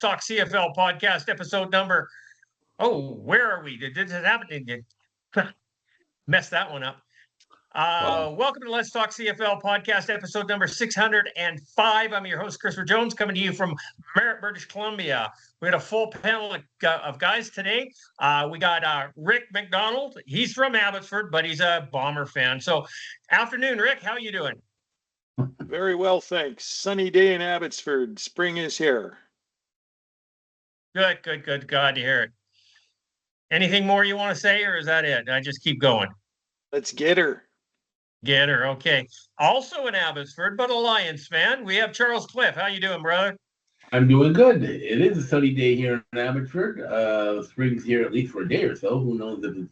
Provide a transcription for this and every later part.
Talk CFL podcast episode number. Oh, where are we? Did it happen? Messed that one up. Wow. Welcome to Let's Talk CFL podcast episode number 605. I'm your host, Christopher Jones, coming to you from Merritt, British Columbia. We had a full panel of guys today. We got Rick McDonald. He's from Abbotsford, but he's a Bomber fan. So, afternoon, Rick. How you doing? Very well, thanks. Sunny day in Abbotsford. Spring is here. Good. Glad to hear it. Anything more you want to say, or is that it? I just keep going. Let's get her. Get her. Okay. Also in Abbotsford, but a Lions fan, we have Charles Cliff. How you doing, brother? I'm doing good. It is a sunny day here in Abbotsford. Spring's here at least for a day or so. Who knows if it'll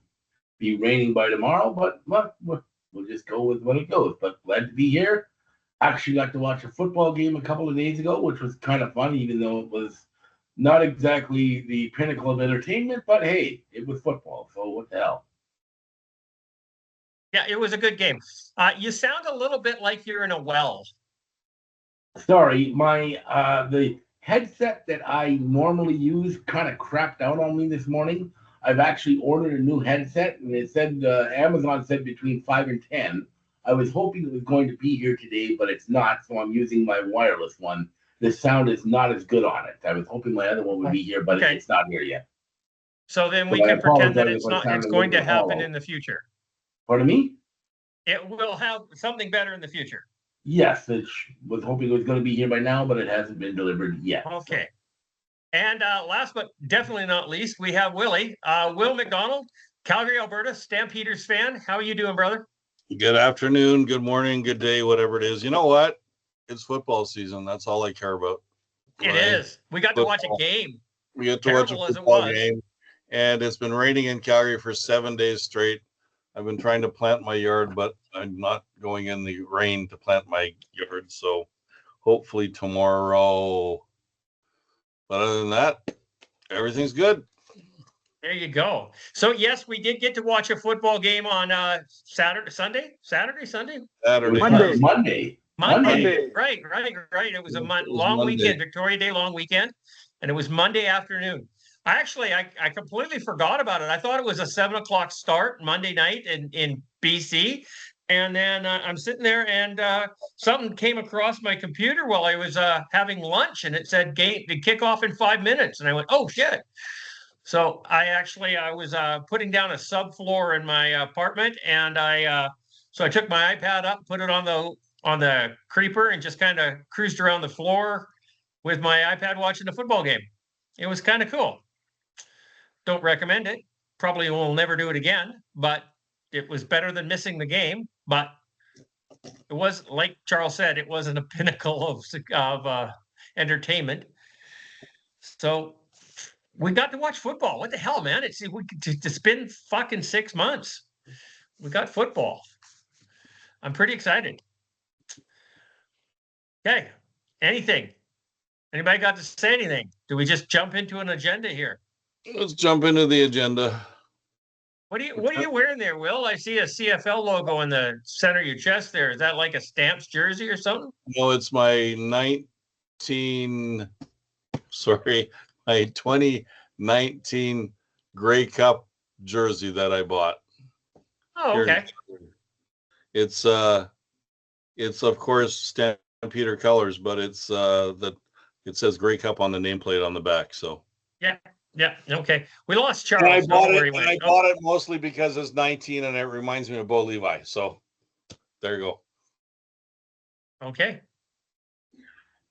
be raining by tomorrow, but we'll just go with what it goes. But glad to be here. Actually got to watch a football game a couple of days ago, which was kind of fun, even though it was not exactly the pinnacle of entertainment, but hey, it was football, so what the hell? Yeah, it was a good game. You sound a little bit like you're in a well. Sorry, my the headset that I normally use kind of crapped out on me this morning. I've actually ordered a new headset, and it said Amazon said between 5 and 10. I was hoping it was going to be here today, but it's not, so I'm using my wireless one. The sound is not as good on it. I was hoping my other one would be here, but it's not here yet. So then we can pretend that it's not. It's going to happen in the future. Pardon me? It will have something better in the future. Yes, I was hoping it was going to be here by now, but it hasn't been delivered yet. Okay. So. And last but definitely not least, we have Willie. Will McDonald, Calgary, Alberta, Stampeders fan. How are you doing, brother? Good afternoon, good morning, good day, whatever it is. You know what? It's football season. That's all I care about. It is. We got to watch a game. We get to watch a football game. And it's been raining in Calgary for 7 days straight. I've been trying to plant my yard, but I'm not going in the rain to plant my yard. So hopefully tomorrow. But other than that, everything's good. There you go. So yes, we did get to watch a football game on Saturday. Monday. Right. It was a long weekend, Victoria Day long weekend, and it was Monday afternoon. I completely forgot about it. I thought it was a 7:00 start Monday night in BC, and then I'm sitting there and something came across my computer while I was having lunch, and it said game to kick off in 5 minutes, and I went, oh shit. So I was putting down a subfloor in my apartment, and I took my iPad up, put it on the creeper, and just kind of cruised around the floor with my iPad watching the football game. It was kind of cool. Don't recommend it. Probably will never do it again, but it was better than missing the game. But it was, like Charles said, it wasn't a pinnacle of entertainment. So we got to watch football. What the hell, man? It's been fucking 6 months. We got football. I'm pretty excited. Okay. Anything? Anybody got to say anything? Do we just jump into an agenda here? Let's jump into the agenda. What are you wearing there, Will? I see a CFL logo in the center of your chest there. Is that like a Stamps jersey or something? No, it's my 2019 Grey Cup jersey that I bought. Oh, okay. It's of course Stampeder colors, but it's it says Grey Cup on the nameplate on the back. So yeah, okay. We lost Charles. I bought it mostly because it's 19 and it reminds me of Bo Levi. So there you go. Okay.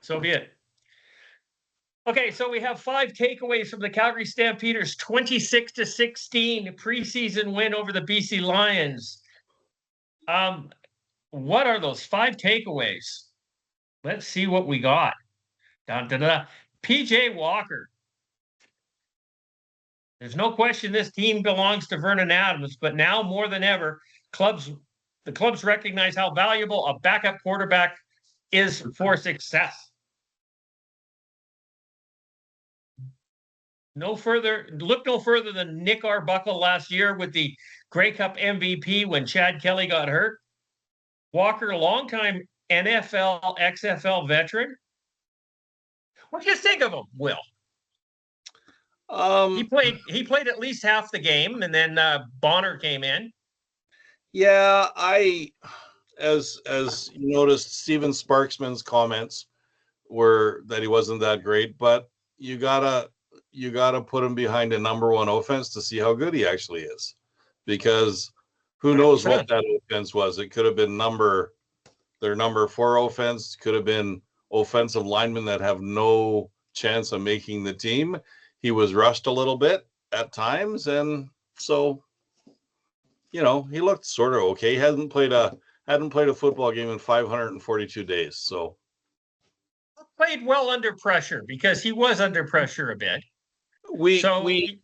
So be it. Okay, so we have 5 takeaways from the Calgary Stampeders' 26-16 preseason win over the BC Lions. What are those 5 takeaways? Let's see what we got. PJ Walker. There's no question this team belongs to Vernon Adams, but now more than ever, the clubs recognize how valuable a backup quarterback is for success. Look no further than Nick Arbuckle last year with the Grey Cup MVP when Chad Kelly got hurt. Walker, longtime NFL, XFL veteran. What do you think of him, Will? He played at least half the game, and then Bonner came in. Yeah, as you noticed, Steven Sparksman's comments were that he wasn't that great, but you gotta put him behind a number one offense to see how good he actually is, because who knows what that offense was? It could have been their number 4 offense, could have been offensive linemen that have no chance of making the team. He was rushed a little bit at times, and so he looked sort of okay. He hadn't played a football game in 542 days, so Played well under pressure because he was under pressure a bit. The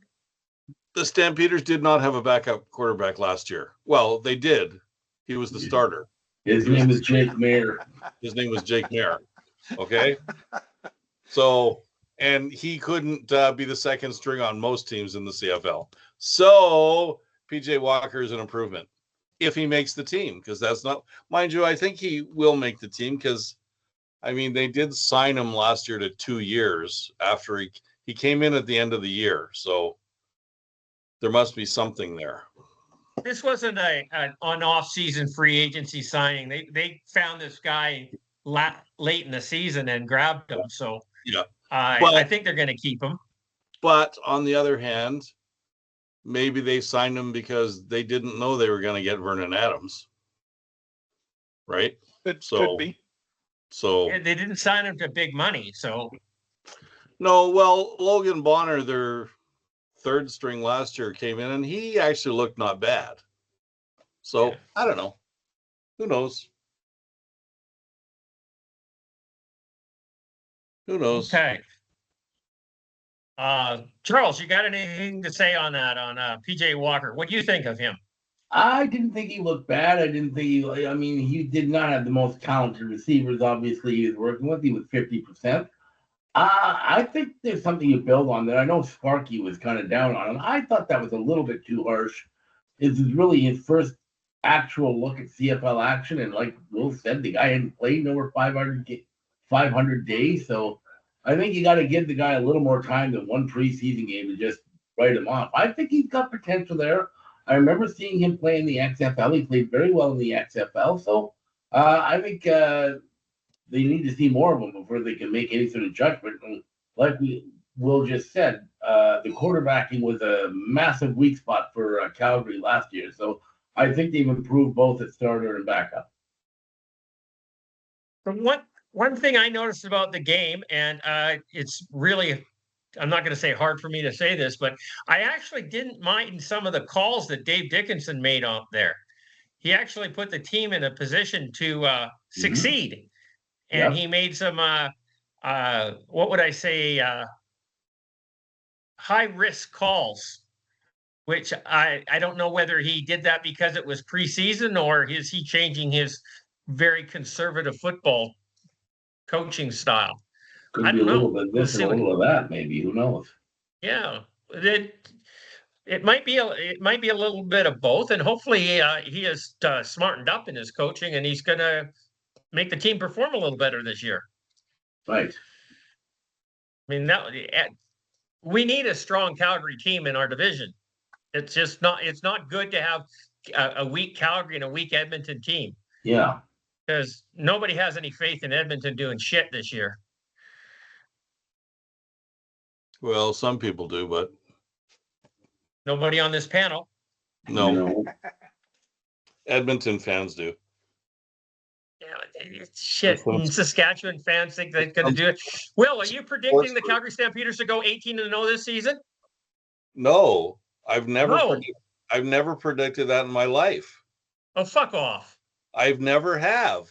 Stampeders did not have a backup quarterback last year. Well, they did. He was the starter. His name was Jake Mayer. His name was Jake Mayer. Okay. So, and he couldn't be the second string on most teams in the CFL. So, PJ Walker is an improvement if he makes the team, because that's not, mind you, I think he will make the team, because I mean, they did sign him last year to 2 years after he came in at the end of the year. So there must be something there. This wasn't an off-season free agency signing. They found this guy late in the season and grabbed him. So yeah, I think they're going to keep him. But on the other hand, maybe they signed him because they didn't know they were going to get Vernon Adams. Right? It could be. So they didn't sign him to big money. So no, well, Logan Bonner, their third string last year, came in and he actually looked not bad. So I don't know. Who knows? Who knows? Okay. Charles, you got anything to say on that, on PJ Walker? What do you think of him? I didn't think he looked bad. I didn't think he did not have the most talented receivers, obviously, he was working with. He was 50%. I think there's something you build on that. I know Sparky was kind of down on him. I thought that was a little bit too harsh. This is really his first actual look at CFL action. And like Will said, the guy hadn't played in over 500 days. So I think you got to give the guy a little more time than one preseason game to just write him off. I think he's got potential there. I remember seeing him play in the XFL. He played very well in the XFL. So I think they need to see more of him before they can make any sort of judgment. And like Will just said, the quarterbacking was a massive weak spot for Calgary last year. So I think they've improved both at starter and backup. One thing I noticed about the game, and it's really, I'm not going to say hard for me to say this, but I actually didn't mind some of the calls that Dave Dickinson made out there. He actually put the team in a position to succeed. And he made some, what would I say, high-risk calls, which I don't know whether he did that because it was preseason or is he changing his very conservative football coaching style. Could be a little bit this and a little of that, maybe. Who knows? Yeah, it might be a little bit of both, and hopefully he has smartened up in his coaching, and he's going to make the team perform a little better this year. Right. I mean, we need a strong Calgary team in our division. It's just not. It's not good to have a weak Calgary and a weak Edmonton team. Yeah. Because nobody has any faith in Edmonton doing shit this year. Well, some people do, but nobody on this panel. No. Edmonton fans do. Yeah, shit. Saskatchewan fans think they're going to do it. Will, are you predicting the Calgary Stampeders to go 18-0 this season? No, I've never predicted that in my life. Oh, fuck off. I've never have.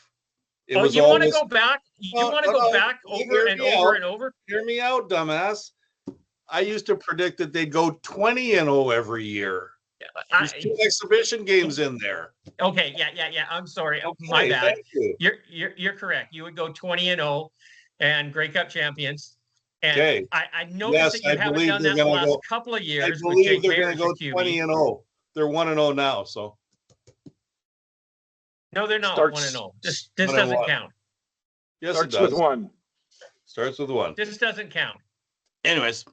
You want to go back? You want to go back over and over and over? Hear me out, dumbass. I used to predict that they'd go 20-0 every year. There's 2 exhibition games in there. Okay, yeah. I'm sorry. Okay, my bad. You're correct. You would go 20-0 and Grey Cup champions. And I noticed that you haven't done that the last couple of years. I believe they're going to go 20-0. They're 1-0 now, so. No, they're not 1-0. This doesn't count. Yes, Starts with 1. Starts with 1. This doesn't count. Anyways,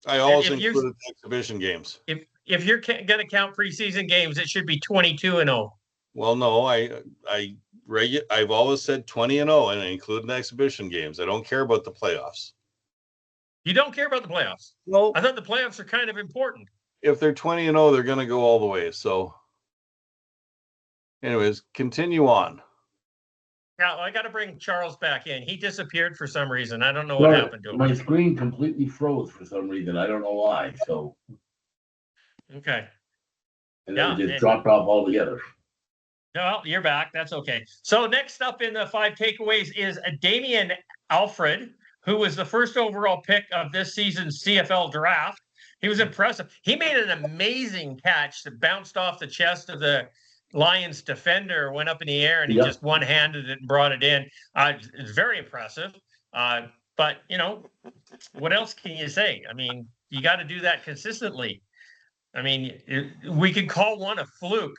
I always if you- included exhibition games. If you're going to count preseason games, it should be 22-0. Well, no, I've always said 20-0 and I include the exhibition games. I don't care about the playoffs. You don't care about the playoffs? No. I thought the playoffs are kind of important. If they're 20-0, they're going to go all the way. So, anyways, continue on. Now, I got to bring Charles back in. He disappeared for some reason. I don't know what happened to him. My screen completely froze for some reason. I don't know why. So, okay. and then it just dropped off altogether. No, you're back. That's okay. So next up in the 5 takeaways is Damian Alfred, who was the first overall pick of this season's CFL draft. He was impressive. He made an amazing catch that bounced off the chest of the Lions defender, went up in the air, and he just one-handed it and brought it in. It's very impressive. But, you know, what else can you say? I mean, you got to do that consistently. I mean, we could call one a fluke.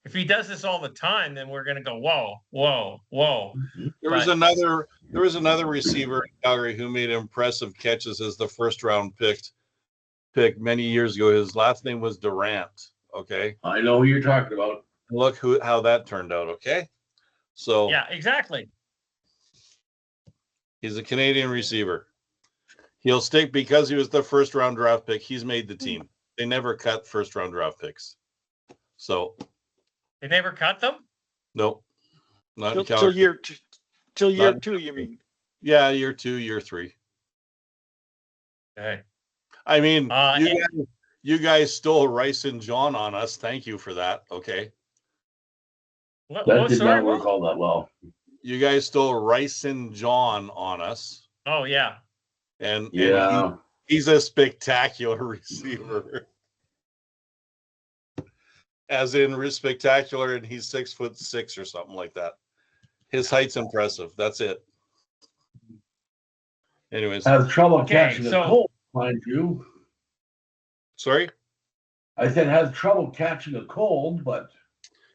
If he does this all the time, then we're going to go, whoa, whoa, whoa. There was another receiver in Calgary who made impressive catches as the first round pick many years ago. His last name was Durant. Okay, I know who you're talking about. Look how that turned out. Okay, so yeah, exactly. He's a Canadian receiver. He'll stick because he was the first round draft pick. He's made the team. They never cut first round draft picks. So they never cut them? Nope. Not till year two, you mean? Yeah, year 2, year 3. Okay. I mean, you guys stole Rice and John on us. Thank you for that. Okay. That did not work all that well. You guys stole Rice and John on us. Oh, yeah. And he's a spectacular receiver. As in spectacular, and he's 6'6" or something like that. His height's impressive. That's it. Anyways. Has trouble catching a cold, mind you. Sorry? I said has trouble catching a cold, but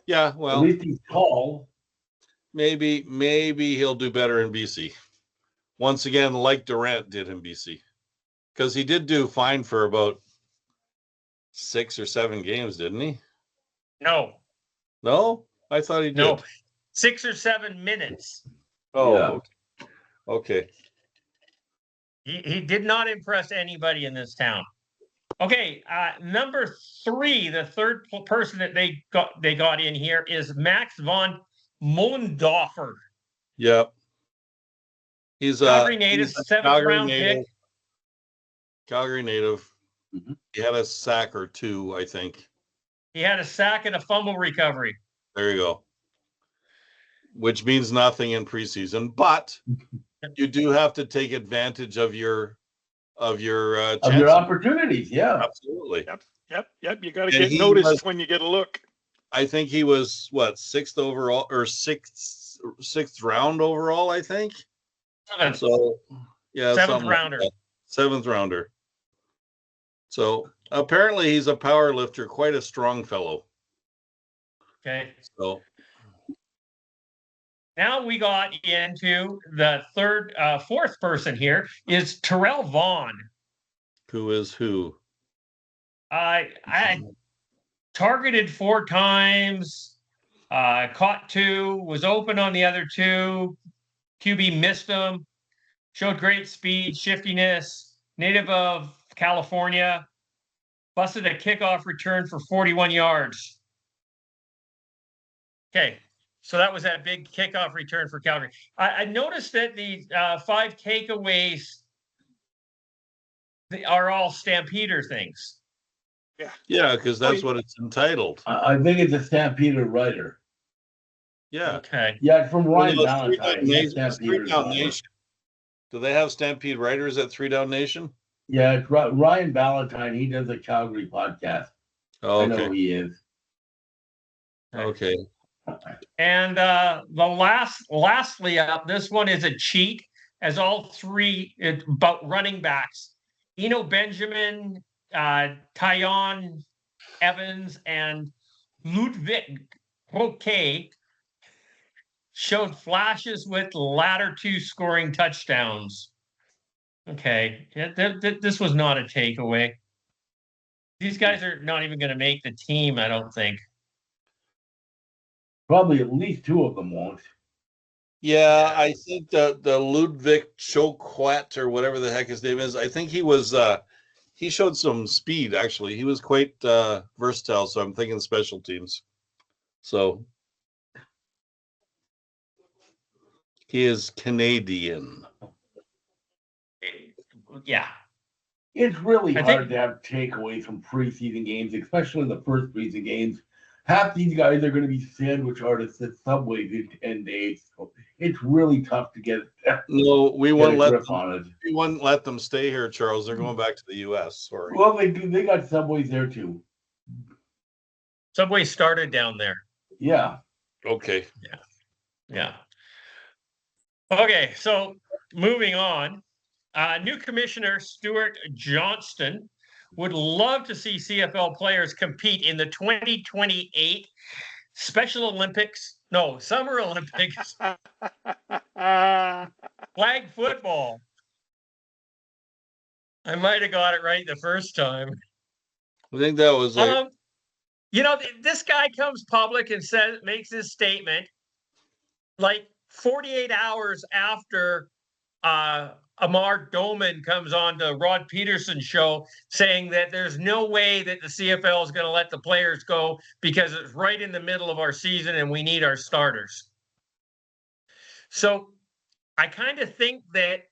yeah, well, at least he's tall. Maybe he'll do better in BC. Once again, like Durant did in BC. Because he did do fine for about 6 or 7 games, didn't he? No, I thought he did. No, 6 or 7 minutes. Oh, yeah. Okay. He did not impress anybody in this town. Okay, number 3, the third person that they got in here is Max von Mollendorfer. Yep. He's Calgary native, 7th round native. pick. Calgary native. Mm-hmm. He had a sack or 2, I think. He had a sack and a fumble recovery. There you go. Which means nothing in preseason, but you do have to take advantage of your opportunities. Yeah, absolutely. Yep. You got to get noticed when you get a look. I think he was sixth overall or sixth round overall. I think. 7th. So yeah, 7th rounder. Like 7th rounder. So apparently he's a power lifter, quite a strong fellow. Okay. So now we got into the fourth person here is Terrell Vaughn. Who is who? I targeted 4 times, caught 2, was open on the other 2. QB missed him, showed great speed, shiftiness, native of California, busted a kickoff return for 41 yards. Okay. So that was that big kickoff return for Calgary. I noticed that the 5 takeaways are all Stampeder things. Yeah, because that's what it's entitled. I think it's a Stampeder writer. Yeah. Okay. Yeah, from Ryan Valentine. Three Down Nation. Do they have Stampede writers at 3 Down Nation? Yeah, it's Ryan Valentine. He does a Calgary podcast. Oh, okay. I know he is. Okay. And lastly up, this one is a cheat, as all 3 about running backs. Eno Benjamin, Tyon Evans, and Ludwig Roque showed flashes with latter 2 scoring touchdowns. Okay. This was not a takeaway. These guys are not even going to make the team, I don't think. Probably at least two of them won't. Yeah, I think the Ludwig Choquet or whatever the heck his name is, I think he showed some speed actually. He was quite versatile, so I'm thinking special teams. So he is Canadian. Yeah. It's really hard to have takeaways from preseason games, especially in the first preseason games. Half these guys are going to be sandwich artists at Subways in 10 days. So it's really tough to get No, we won't let them, on it. we wouldn't let them stay here, Charles. They're going back to the US. Sorry. Well, they got Subways there too. Subway started down there. Yeah. Okay. Yeah. Okay, so moving on. New commissioner Stuart Johnston would love to see CFL players compete in the 2028 Special Olympics. No, Summer Olympics. Flag football. I might have got it right the first time. I think that was this guy comes public and makes his statement like 48 hours after Amar Doman comes on to Rod Peterson's show saying that there's no way that the CFL is going to let the players go because it's right in the middle of our season and we need our starters. So I kind of think that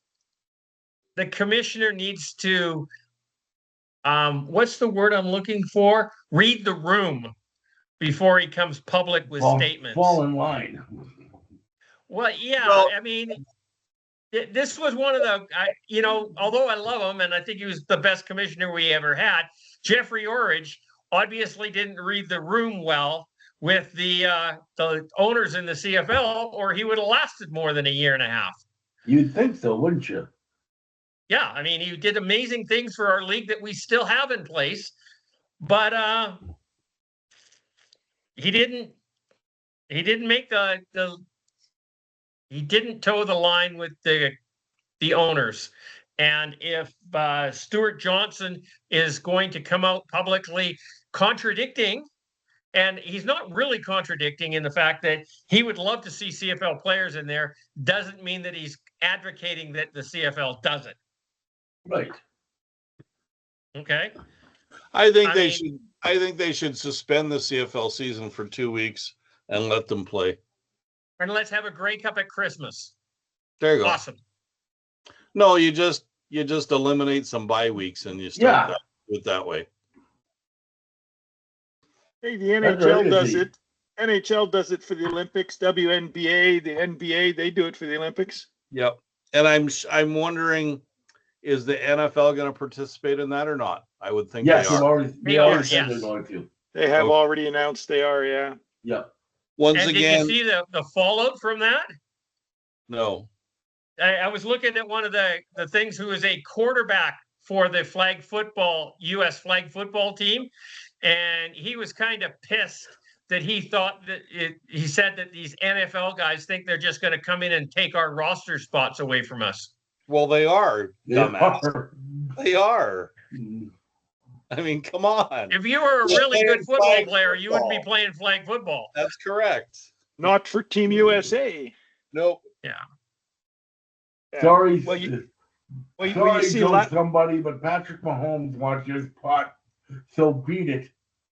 the commissioner needs to, what's the word I'm looking for? Read the room before he comes public with statements. Fall in line. Well, yeah, I mean, this was one of the, although I love him and I think he was the best commissioner we ever had, Jeffrey Orridge obviously didn't read the room well with the owners in the CFL, or he would have lasted more than a year and a half. You'd think so, wouldn't you? Yeah, I mean, he did amazing things for our league that we still have in place, but he didn't make he didn't toe the line with the owners. And if Stuart Johnson is going to come out publicly contradicting, and he's not really contradicting in the fact that he would love to see CFL players in there, doesn't mean that he's advocating that the CFL doesn't. Right. Okay. I think they should suspend the CFL season for 2 weeks and let them play. And let's have a Grey Cup at Christmas. There you go. Awesome. No, you just eliminate some bye weeks and you start it that way. Hey, the NHL does it. NHL does it for the Olympics. WNBA, the NBA, they do it for the Olympics. Yep. And I'm wondering, is the NFL going to participate in that or not? I would think yes, they are. They already said they're going to. They have already announced they are, yeah. Yep. Once again, did you see the fallout from that? No. I was looking at one of the things who is a quarterback for the U.S. flag football team, and he was kind of pissed that he thought that he said that these NFL guys think they're just going to come in and take our roster spots away from us. Well, they are. They are. I mean, come on. If you were a really good football player, you wouldn't be playing flag football. That's correct. Not for Team USA. Nope. Yeah. Sorry. Well, you see somebody, but Patrick Mahomes wants your spot, so beat it.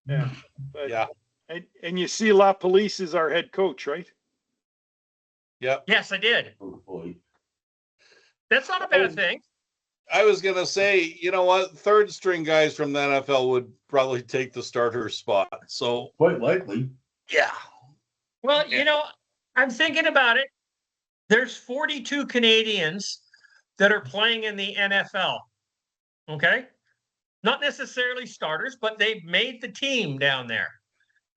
Yeah. Yeah. And you see La Police is our head coach, right? Yep. Yes, I did. Oh, boy. That's not a bad thing. I was going to say, you know what? Third string guys from the NFL would probably take the starter spot. So quite likely. Yeah. Well, I'm thinking about it. There's 42 Canadians that are playing in the NFL. Okay? Not necessarily starters, but they've made the team down there.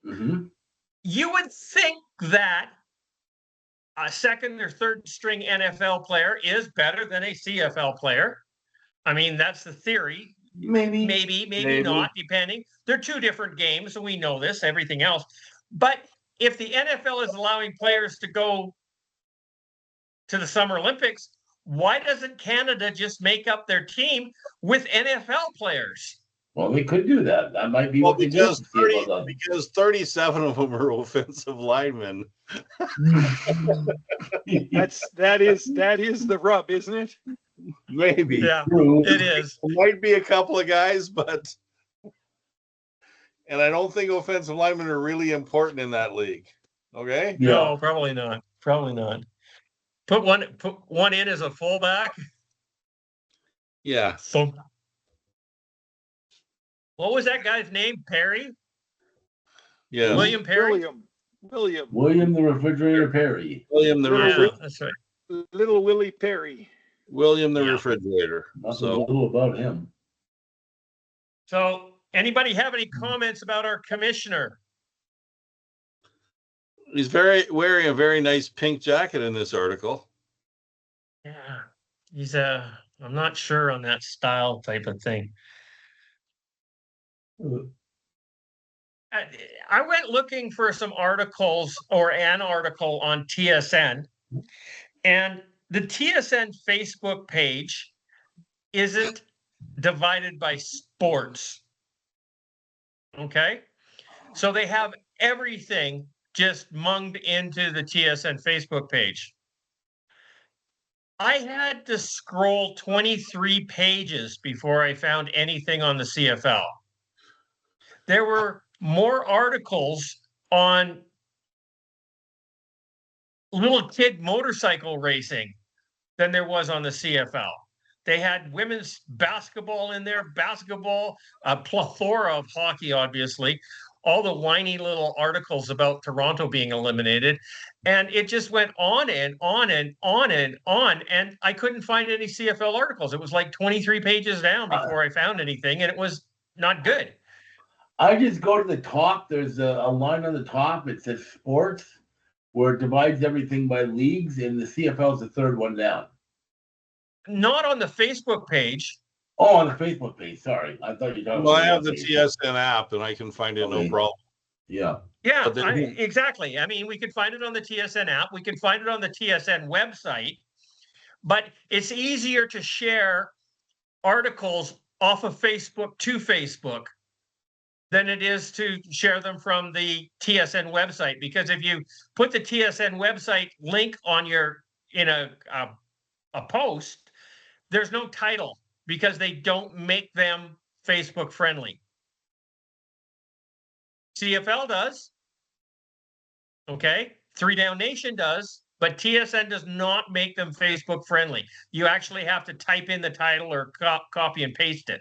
Mm-hmm. You would think that a second or third string NFL player is better than a CFL player. I mean, that's the theory. Maybe not, depending. They're two different games, and we know this, everything else. But if the NFL is allowing players to go to the Summer Olympics, why doesn't Canada just make up their team with NFL players? Well, they could do that. That might be Well, what they because do. 37 of them are offensive linemen. That is the rub, isn't it? Maybe. Yeah, True. it is. Might be a couple of guys, but and I don't think offensive linemen are really important in that league. Okay. Yeah. No, probably not. Probably not. Put one in as a fullback. Yeah. So, what was that guy's name? Perry? Yes. William Perry? William the Refrigerator Perry. William the Yeah, that's right. Little Willie Perry. William the Yeah. Refrigerator. Nothing So little about him. So, anybody have any comments about our commissioner? he's wearing a very nice pink jacket in this article. Yeah, he's I'm not sure on that style type of thing. I went looking for some articles or an article on TSN, and the TSN Facebook page isn't divided by sports. Okay, so they have everything just munged into the TSN Facebook page. I had to scroll 23 pages before I found anything on the CFL. There were more articles on little kid motorcycle racing than there was on the CFL. They had women's basketball in there, a plethora of hockey, obviously, all the whiny little articles about Toronto being eliminated. And it just went on and on and on and on. And I couldn't find any CFL articles. It was like 23 pages down before I found anything, and it was not good. I just go to the top. There's a line on the top. It says sports, where it divides everything by leagues, and the CFL is the third one down. Not on the Facebook page. Oh, on the Facebook page. Sorry, I thought you were talking. Well, I have the TSN app, and I can find it no problem. Yeah. Yeah, exactly. I mean, we could find it on the TSN app. We can find it on the TSN website. But it's easier to share articles off of Facebook to Facebook than it is to share them from the TSN website. Because if you put the TSN website link on in a post, there's no title because they don't make them Facebook friendly. CFL does. Okay. 3 Down Nation does, but TSN does not make them Facebook friendly. You actually have to type in the title or copy and paste it.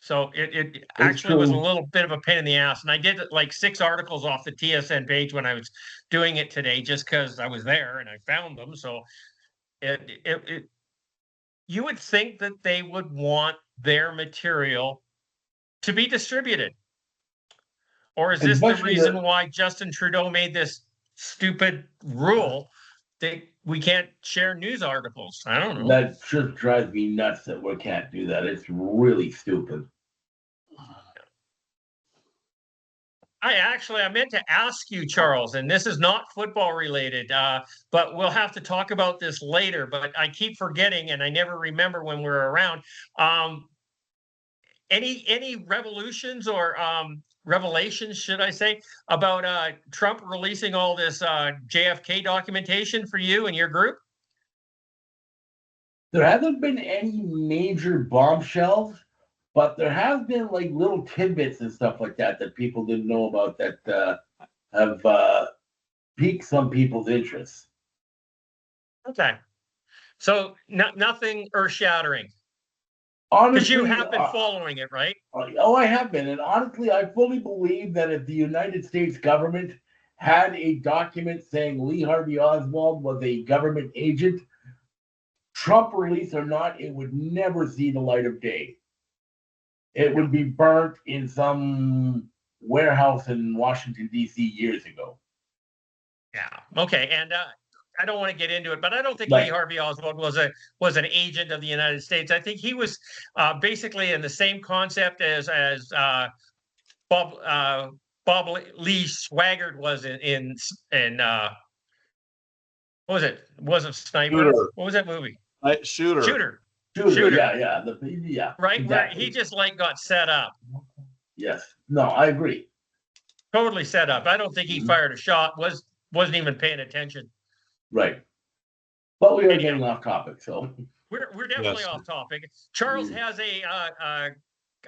So it actually was a little bit of a pain in the ass. And I did like 6 articles off the TSN page when I was doing it today, just because I was there and I found them. So you would think that they would want their material to be distributed. Or is this the reason why Justin Trudeau made this stupid rule that we can't share news articles? I don't know. That just drives me nuts that we can't do that. It's really stupid. I meant to ask you, Charles, and this is not football related, but we'll have to talk about this later. But I keep forgetting, and I never remember when we're around. Any revolutions or revelations, should I say, about Trump releasing all this JFK documentation for you and your group? There hasn't been any major bombshells, but there has been like little tidbits and stuff like that people didn't know about that have piqued some people's interest. Okay. So nothing earth-shattering. Honestly, because you have been following it, right? Oh, I have been. And honestly, I fully believe that if the United States government had a document saying Lee Harvey Oswald was a government agent, Trump release or not, it would never see the light of day. It would be burnt in some warehouse in Washington, D.C. years ago. Yeah. Okay. And I don't want to get into it, but I don't think Lee Harvey Oswald was an agent of the United States. I think he was basically in the same concept as Bob Lee Swaggart was in What was it? It wasn't Sniper. Shooter. What was that movie? Shooter. Shooter. Yeah. Right, exactly. where he just like got set up. Yes. No, I agree. Totally set up. I don't think he fired a shot. Wasn't even paying attention. Right. But we are getting off topic, so we're definitely off topic. Charles has a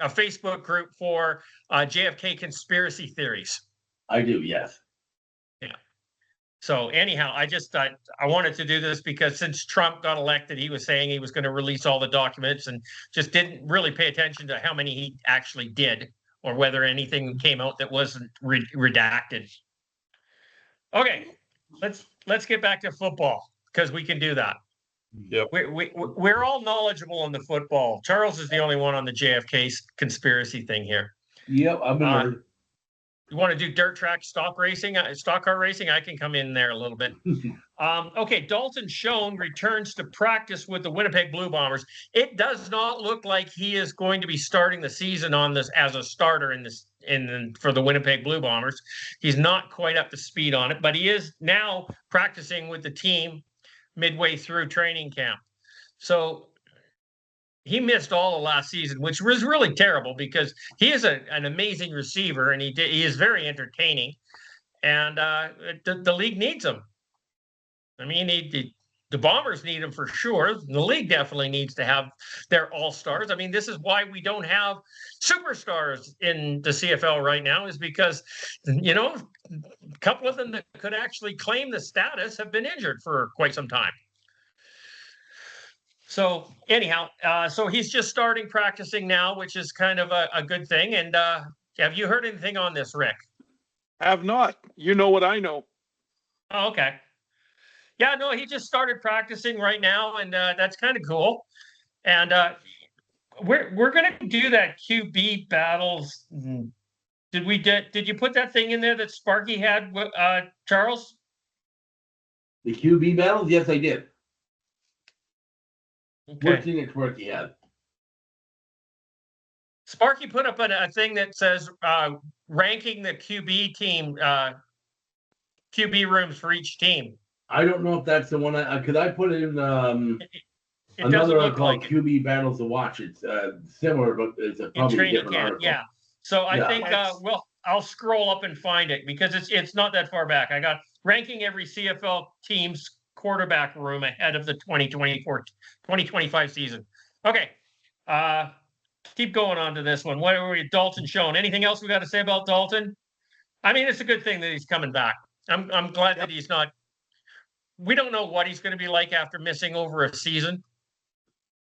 Facebook group for JFK conspiracy theories. I do, yes. Yeah. So anyhow, I wanted to do this because since Trump got elected, he was saying he was going to release all the documents and just didn't really pay attention to how many he actually did or whether anything came out that wasn't redacted. Okay, let's get back to football because we can do that. Yep. We're all knowledgeable on the football. Charles is the only one on the JFK conspiracy thing here. Yep, I've been heard. You want to do dirt track stock car racing? I can come in there a little bit. Okay, Dalton Schoen returns to practice with the Winnipeg Blue Bombers. It does not look like he is going to be starting the season on this as a starter for the Winnipeg Blue Bombers. He's not quite up to speed on it, but he is now practicing with the team midway through training camp. So he missed all of last season, which was really terrible because he is an amazing receiver and he is very entertaining, and the league needs him. I mean, the Bombers need him for sure. The league definitely needs to have their all-stars. I mean, this is why we don't have superstars in the CFL right now, is because, a couple of them that could actually claim the status have been injured for quite some time. So anyhow, so he's just starting practicing now, which is kind of a good thing. And have you heard anything on this, Rick? Have not. You know what I know. Oh, okay. Yeah, no, he just started practicing right now, and that's kind of cool. And we're gonna do that QB battles. Did you put that thing in there that Sparky had, Charles? The QB battles? Yes, I did. Okay. What thing did Sparky have? Sparky put up a thing that says ranking the QB team, QB rooms for each team. I don't know if that's the one because I put it in another one called QB Battles to Watch. It's similar, but it's probably a different article. Yeah. So I think I'll scroll up and find it because it's not that far back. I got ranking every CFL team's quarterback room ahead of the 2025 season. Okay. Keep going on to this one. What are we, Dalton Schoen? Anything else we got to say about Dalton? I mean, it's a good thing that he's coming back. I'm glad that he's not. We don't know what he's going to be like after missing over a season,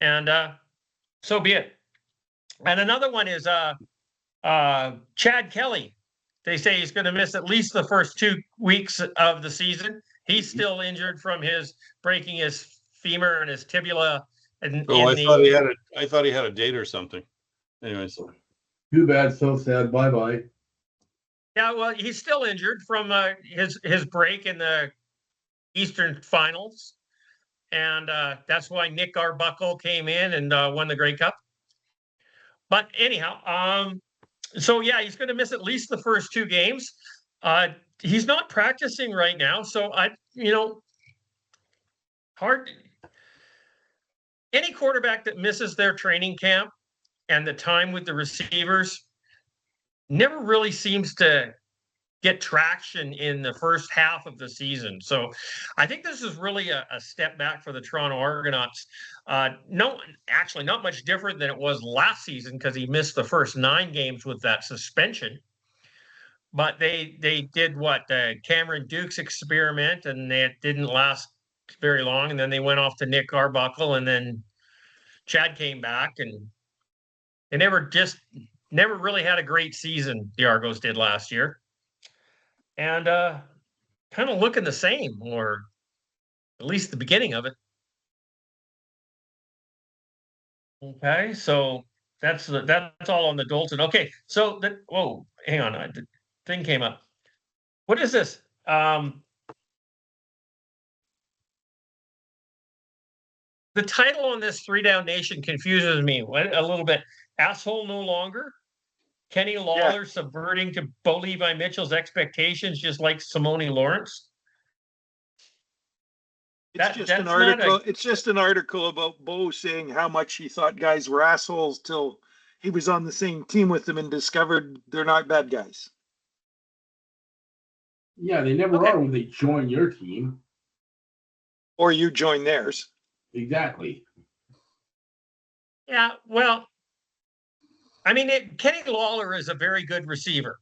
and so be it. And another one is Chad Kelly. They say he's going to miss at least the first 2 weeks of the season. He's still injured from his breaking his femur and his tibia. I thought he had a date or something. Anyways, too bad. So sad. Bye bye. Yeah, well, he's still injured from his break in the Eastern Finals, and that's why Nick Arbuckle came in and won the Grey Cup. But anyhow, so yeah, he's going to miss at least the first 2 games. He's not practicing right now, so hard. Any quarterback that misses their training camp and the time with the receivers never really seems to get traction in the first half of the season. So I think this is really a step back for the Toronto Argonauts. No, actually not much different than it was last season because he missed the first 9 games with that suspension. But they did the Cameron Dukes experiment, and it didn't last very long. And then they went off to Nick Arbuckle, and then Chad came back, and they never really had a great season, the Argos did last year. And kind of looking the same, or at least the beginning of it. Okay, so that's all on the Dalton. Okay, so hang on, the thing came up. What is this? The title on this 3 Down Nation confuses me a little bit. Asshole no longer. Kenny Lawler subverting to Bo Levi Mitchell's expectations, just like Simone Lawrence. It's just an article. It's just an article about Bo saying how much he thought guys were assholes till he was on the same team with them and discovered they're not bad guys. Yeah, they never are when they join your team. Or you join theirs. Exactly. Yeah, well, I mean, Kenny Lawler is a very good receiver.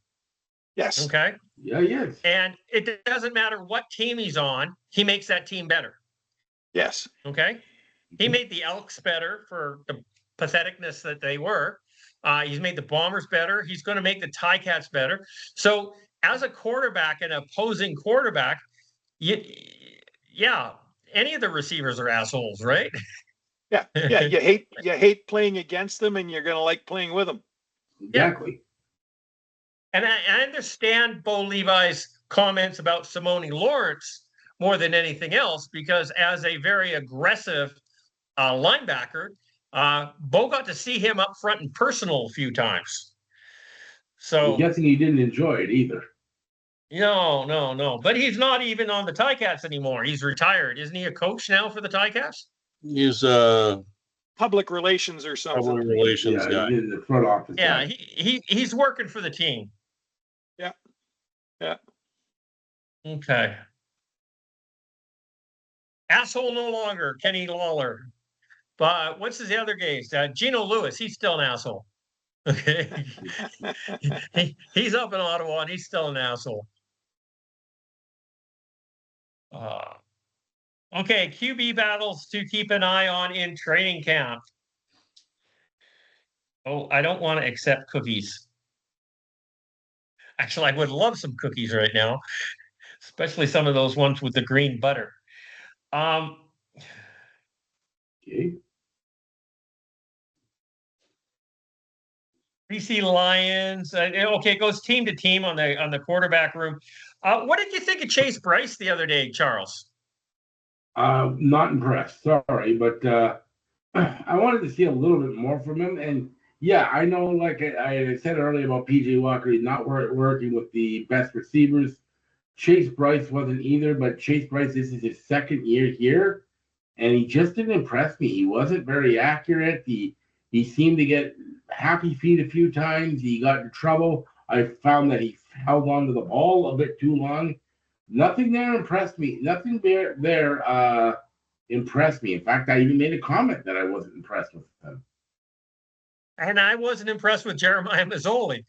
Yes. Okay. Yeah, he is. And it doesn't matter what team he's on, he makes that team better. Yes. Okay. He made the Elks better for the patheticness that they were. He's made the Bombers better. He's going to make the Ticats better. So as a quarterback, an opposing quarterback, yeah, any of the receivers are assholes, right? Yeah. Yeah. You hate playing against them, and you're going to like playing with them. Exactly. Yeah. And I understand Bo Levi's comments about Simone Lawrence more than anything else, because as a very aggressive linebacker, Bo got to see him up front and personal a few times. So I'm guessing he didn't enjoy it either. No. But he's not even on the Ticats anymore. He's retired. Isn't he a coach now for the Ticats? He's public relations or something. Public relations guy. He's in the front office. Yeah, he's working for the team. Yeah. Yeah. Okay. Asshole no longer, Kenny Lawler. But what's his other guys? Geno Lewis, he's still an asshole. Okay. He's up in Ottawa and he's still an asshole. Okay, QB battles to keep an eye on in training camp. Oh, I don't want to accept cookies. Actually, I would love some cookies right now, especially some of those ones with the green butter. Okay. BC Lions. Okay, it goes team to team on the quarterback room. What did you think of Chase Bryce the other day, Charles? Not impressed. Sorry, but I wanted to see a little bit more from him. And yeah, I know, like I said earlier about PJ Walker, he's not working with the best receivers. Chase Bryce wasn't either, but Chase Bryce, this is his second year here, and he just didn't impress me. He wasn't very accurate. He seemed to get happy feet a few times. He got in trouble. I found that he held on to the ball a bit too long. Nothing there impressed me. Nothing there impressed me. In fact, I even made a comment that I wasn't impressed with him. And I wasn't impressed with Jeremiah Mazzoli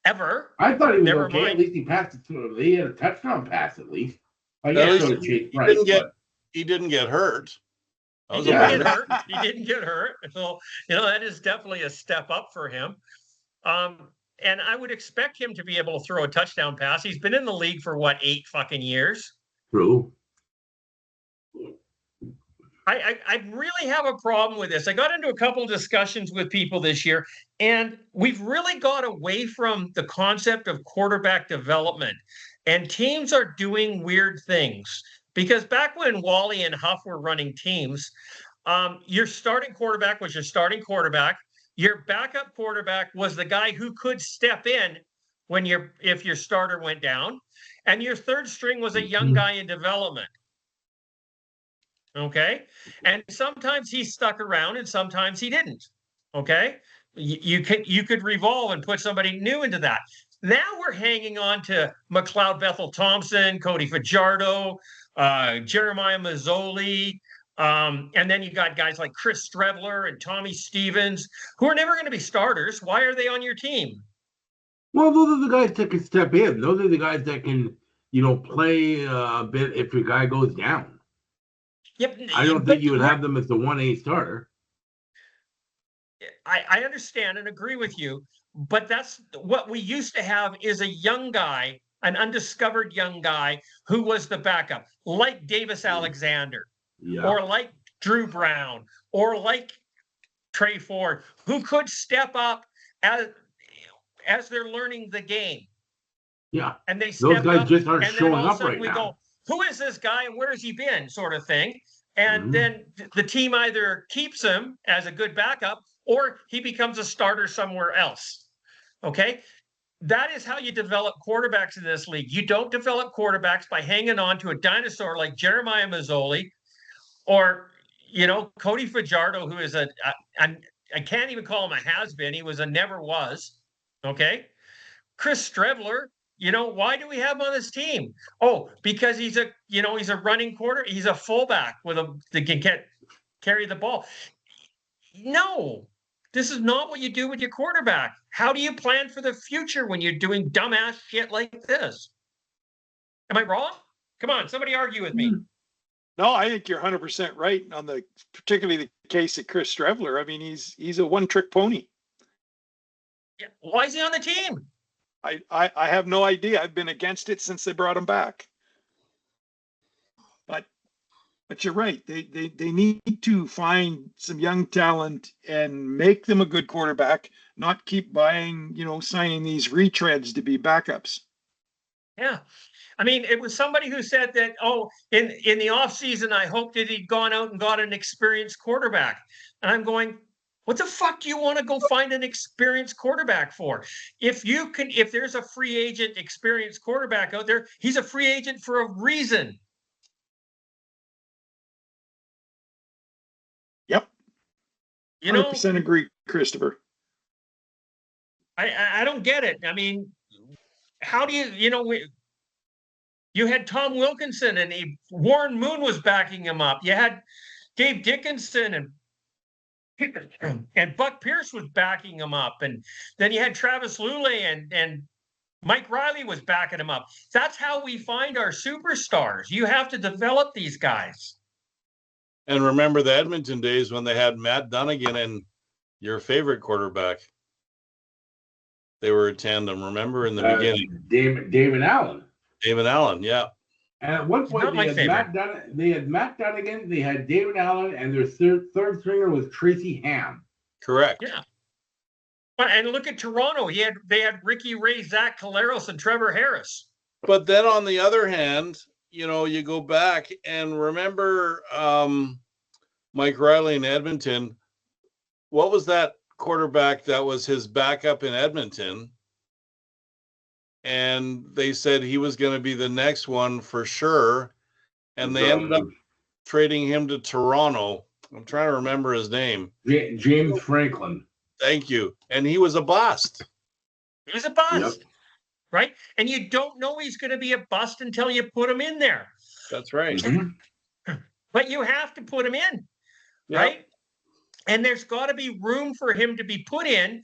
ever. I thought he was okay. Mind. At least he passed it through. He had a touchdown pass at least. He didn't get hurt. He didn't get hurt. So, that is definitely a step up for him. And I would expect him to be able to throw a touchdown pass. He's been in the league for 8 fucking years. True. I really have a problem with this. I got into a couple of discussions with people this year, and we've really got away from the concept of quarterback development. And teams are doing weird things. Because back when Wally and Huff were running teams, your starting quarterback was your starting quarterback. Your backup quarterback was the guy who could step in if your starter went down. And your third string was a young guy in development. Okay. And sometimes he stuck around and sometimes he didn't. Okay. You could revolve and put somebody new into that. Now we're hanging on to McLeod Bethel Thompson, Cody Fajardo, Jeremiah Mazzoli. And then you got guys like Chris Strebler and Tommy Stevens, who are never going to be starters. Why are they on your team? Well, those are the guys that can step in. Those are the guys that can, play a bit if your guy goes down. Yep. I don't think you would have them as the 1A starter. I understand and agree with you, but that's what we used to have is a young guy, an undiscovered young guy who was the backup, like Davis Alexander, or like Drew Brown, or like Trey Ford, who could step up as they're learning the game. Yeah. And they those guys just aren't showing up right now. Go, who is this guy and where has he been, sort of thing. And then the team either keeps him as a good backup or he becomes a starter somewhere else. Okay? That is how you develop quarterbacks in this league. You don't develop quarterbacks by hanging on to a dinosaur like Jeremiah Mazzoli Or, you know, Cody Fajardo, who is I can't even call him a has-been. He was a never was. Okay. Chris Strebler, you know, why do we have him on this team? Oh, because he's a running quarter. He's a fullback that can carry the ball. No, this is not what you do with your quarterback. How do you plan for the future when you're doing dumbass shit like this? Am I wrong? Come on, somebody argue with me. No, I think you're 100% right on particularly the case of Chris Strebler. I mean, he's a one-trick pony. Yeah. Why is he on the team? I have no idea. I've been against it since they brought him back. But you're right. They need to find some young talent and make them a good quarterback, not keep signing these retreads to be backups. Yeah. I mean, it was somebody who said that, in the offseason, I hoped that he'd gone out and got an experienced quarterback. And I'm going, what the fuck do you want to go find an experienced quarterback for? If there's a free agent experienced quarterback out there, he's a free agent for a reason. Yep. 100% agree, Christopher. I don't get it. I mean, how do you had Tom Wilkinson and Warren Moon was backing him up. You had Dave Dickinson and Buck Pierce was backing him up. And then you had Travis Lulay and Mike Riley was backing him up. That's how we find our superstars. You have to develop these guys. And remember the Edmonton days when they had Matt Dunnigan and your favorite quarterback. They were a tandem, remember, in the beginning. David Allen. David Allen, yeah. And at one point, they had Matt Dunnigan, they had David Allen, and their third stringer was Tracy Ham. Correct. Yeah. And look at Toronto. They had Ricky Ray, Zach Caleros, and Trevor Harris. But then on the other hand, you go back and remember Mike Riley in Edmonton. What was that quarterback that was his backup in Edmonton? And they said he was going to be the next one for sure. And they ended up trading him to Toronto. I'm trying to remember his name. James Franklin. Thank you. And he was a bust. He was a bust. Yep. Right? And you don't know he's going to be a bust until you put him in there. That's right. Mm-hmm. But you have to put him in, Yep. right? And there's got to be room for him to be put in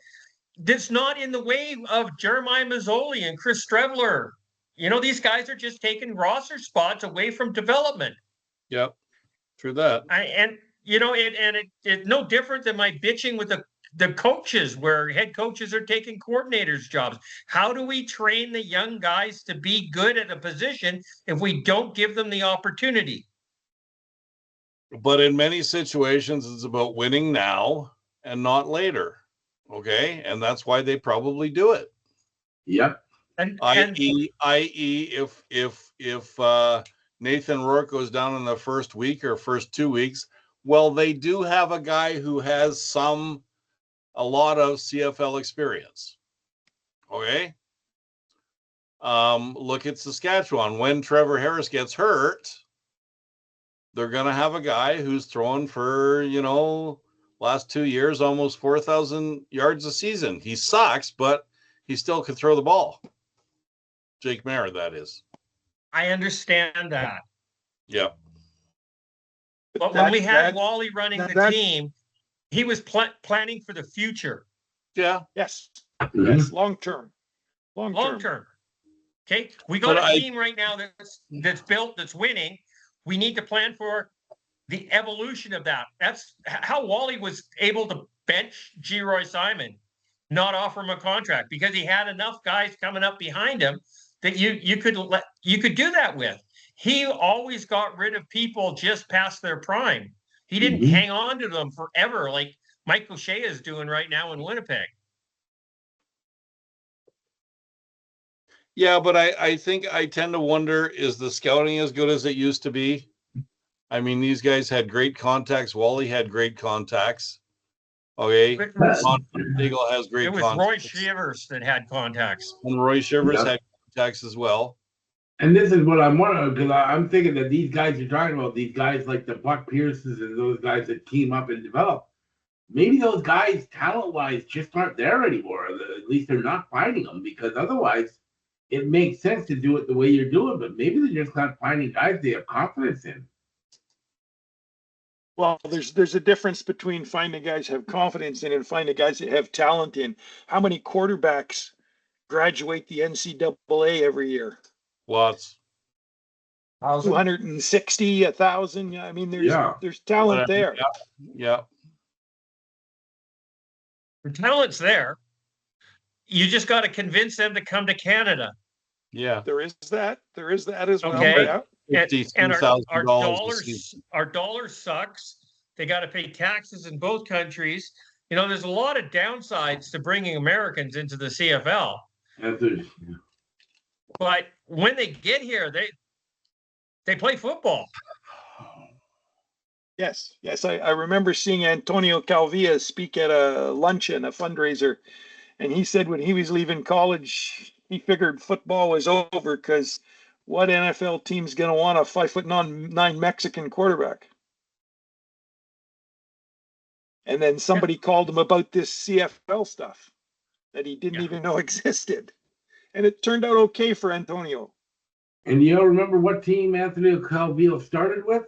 that's not in the way of Jeremiah Mazzoli and Chris Strebler. These guys are just taking roster spots away from development. Yep. True that. It's no different than my bitching with the coaches, where head coaches are taking coordinators' jobs. How do we train the young guys to be good at a position if we don't give them the opportunity? But in many situations, it's about winning now and not later. Okay. And that's why they probably do it. Yep. I.e., if Nathan Rourke goes down in the first week or first 2 weeks, well, they do have a guy who has a lot of CFL experience. Okay. Look at Saskatchewan. When Trevor Harris gets hurt, they're going to have a guy who's throwing for, last 2 years, almost 4,000 yards a season. He sucks, but he still can throw the ball. Jake Mayer, that is. I understand that. Yep. But when we had Wally running the team, he was planning for the future. Yeah. Yes. Mm-hmm. Yes. Long term. Okay. We got a team right now that's built, that's winning. We need to plan for the evolution of that. That's how Wally was able to bench G. Roy Simon, not offer him a contract, because he had enough guys coming up behind him that you could do that with. He always got rid of people just past their prime. He didn't hang on to them forever like Mike O'Shea is doing right now in Winnipeg. Yeah, but I think I tend to wonder, is the scouting as good as it used to be? I mean, these guys had great contacts. Wally had great contacts. Okay. Eagle has great contacts. It was Roy Shivers that had contacts. And Roy Shivers had contacts as well. And this is what I'm wondering, because I'm thinking that these guys you're talking about, these guys like the Buck Pierces and those guys that team up and develop, maybe those guys, talent-wise, just aren't there anymore. At least they're not finding them, because otherwise it makes sense to do it the way you're doing, but maybe they're just not finding guys they have confidence in. Well, there's a difference between finding guys have confidence in and finding guys that have talent in. How many quarterbacks graduate the NCAA every year? Lots. 260, 1,000. I mean, there's talent there. Yeah. The talent's there. You just got to convince them to come to Canada. Yeah. There is that as well. Okay. Yeah. And our dollar sucks. They got to pay taxes in both countries. You know, there's a lot of downsides to bringing Americans into the CFL. But when they get here, they play football. Yes. I remember seeing Antonio Calvia speak at a luncheon, a fundraiser, and he said when he was leaving college, he figured football was over because what NFL team's going to want a 5'9" Mexican quarterback? And then somebody called him about this CFL stuff that he didn't even know existed. And it turned out okay for Antonio. And you all remember what team Anthony Calvillo started with?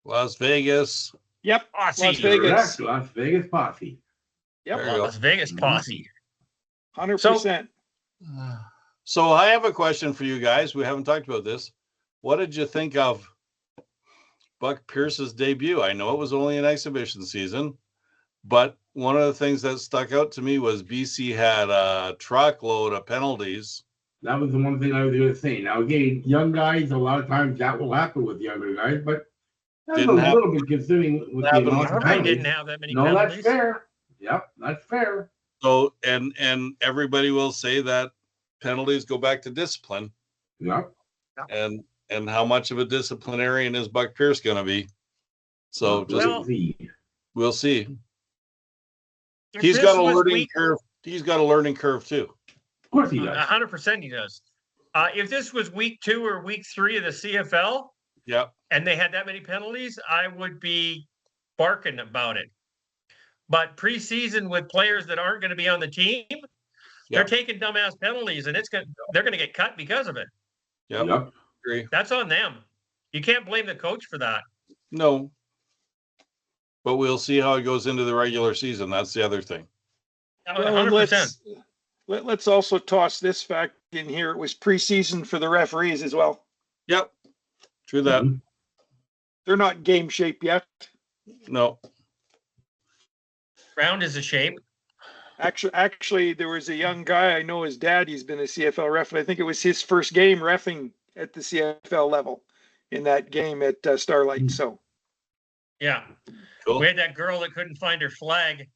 Las Vegas. Yep. Posse. Las Vegas. Correct. Las Vegas Posse. Yep. Las Vegas Posse. 100%. So I have a question for you guys. We haven't talked about this. What did you think of Buck Pierce's debut? I know it was only an exhibition season, but one of the things that stuck out to me was BC had a truckload of penalties. That was the one thing I was going to say. Now, again, young guys, a lot of times that will happen with younger guys, but that's a little bit considering with the amount of penalties. Didn't have that many penalties. That's fair. Yep, that's fair. So, and everybody will say that penalties go back to discipline. Yep. And how much of a disciplinarian is Buck Pierce going to be? So we'll see. He's got a learning curve. He's got a learning curve too. Of course he does. 100% he does. If this was week 2 or week 3 of the CFL, and they had that many penalties, I would be barking about it. But preseason with players that aren't going to be on the team, they're taking dumbass penalties, and they're going to get cut because of it. Yep. Agree. That's on them. You can't blame the coach for that. No. But we'll see how it goes into the regular season. That's the other thing. 100%. Let's also toss this fact in here. It was preseason for the referees as well. Yep. True that. Mm-hmm. They're not game shape yet. No. Round is a shape. Actually, there was a young guy, I know his dad, he's been a CFL ref, and I think it was his first game reffing at the CFL level in that game at Starlight. So, yeah. Cool. We had that girl that couldn't find her flag.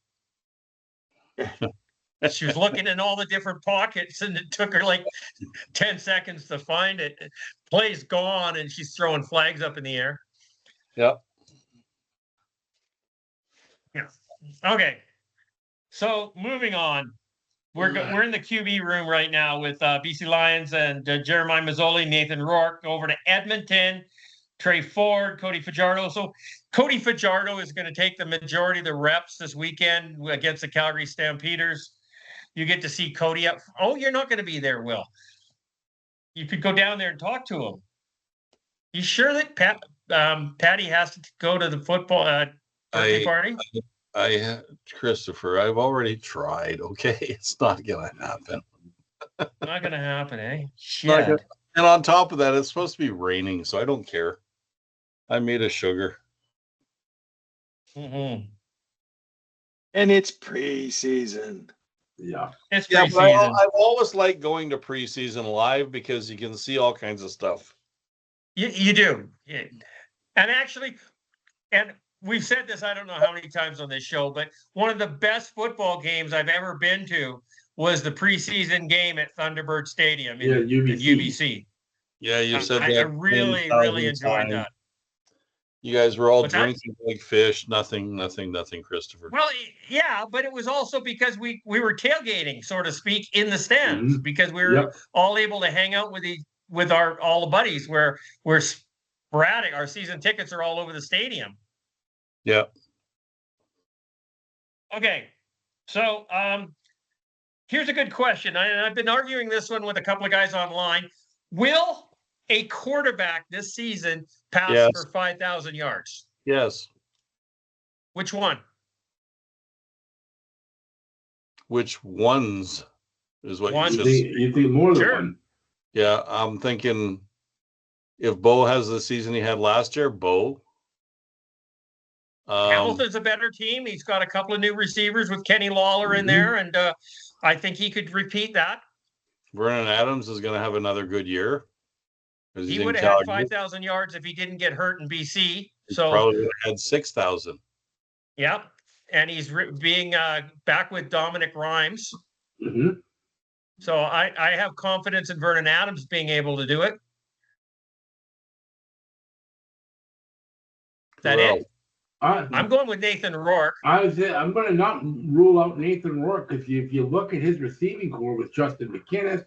She was looking in all the different pockets, and it took her like 10 seconds to find it. Play's gone, and she's throwing flags up in the air. Yep. Yeah. Okay. So moving on, we're in the QB room right now with BC Lions and Jeremiah Mazzoli, Nathan Rourke, over to Edmonton, Trey Ford, Cody Fajardo. So Cody Fajardo is going to take the majority of the reps this weekend against the Calgary Stampeders. You get to see Cody up. Oh, you're not going to be there, Will. You could go down there and talk to him. You sure that Patty has to go to the football birthday party? Christopher, I've already tried. Okay, it's not gonna happen. Not gonna happen, eh? Shit. And on top of that, it's supposed to be raining, so I don't care. I made a sugar. Mm-hmm. And it's preseason. Yeah, it's preseason. But I've always liked going to preseason live because you can see all kinds of stuff. You do, and actually, we've said this, I don't know how many times on this show, but one of the best football games I've ever been to was the preseason game at Thunderbird Stadium in UBC. Yeah, you said that. I really enjoyed that. You guys were all drinking like fish. Nothing, Christopher. Well, yeah, but it was also because we were tailgating, so to speak, in the stands because we were all able to hang out with with all the buddies where we're sporadic. Our season tickets are all over the stadium. Yeah. Okay. So here's a good question. I've been arguing this one with a couple of guys online. Will a quarterback this season pass for 5,000 yards? Yes. Which one? Which ones is what One. You think more than one? Yeah, I'm thinking if Bo has the season he had last year, Bo. Hamilton's a better team. He's got a couple of new receivers with Kenny Lawler in there, and I think he could repeat that. Vernon Adams is going to have another good year. He would have had 5,000 yards if he didn't get hurt in BC. So probably would have had 6,000. Yeah, and he's being back with Dominic Rhymes. Mm-hmm. So I have confidence in Vernon Adams being able to do it. Is that it? I'm going with Nathan Rourke. I'm going to not rule out Nathan Rourke because if you look at his receiving core with Justin McInnis,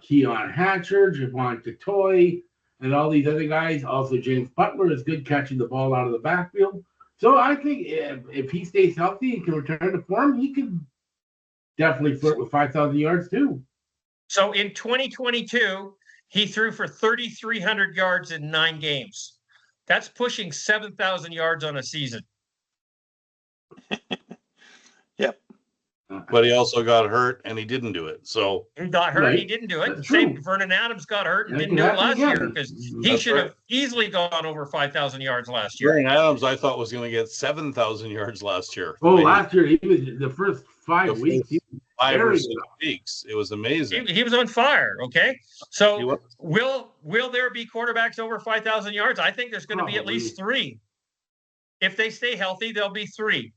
Keon Hatcher, Javon Totoy, and all these other guys. Also, James Butler is good catching the ball out of the backfield. So I think if he stays healthy and can return to form, he could definitely flirt with 5,000 yards too. So in 2022, he threw for 3,300 yards in 9 games. That's pushing 7,000 yards on a season. Yep. But he also got hurt and he didn't do it. So he got hurt, he didn't do it. That's Same true. Vernon Adams got hurt and didn't do it last year because he should have easily gone over 5,000 yards last year. Vernon Adams, I thought, was going to get 7,000 yards last year. Oh, last year he was the first 5 weeks. 5 or 6 weeks. It was amazing. He was on fire. Okay, so will there be quarterbacks over 5,000 yards? I think there's going to be at least 3. If they stay healthy, there'll be 3.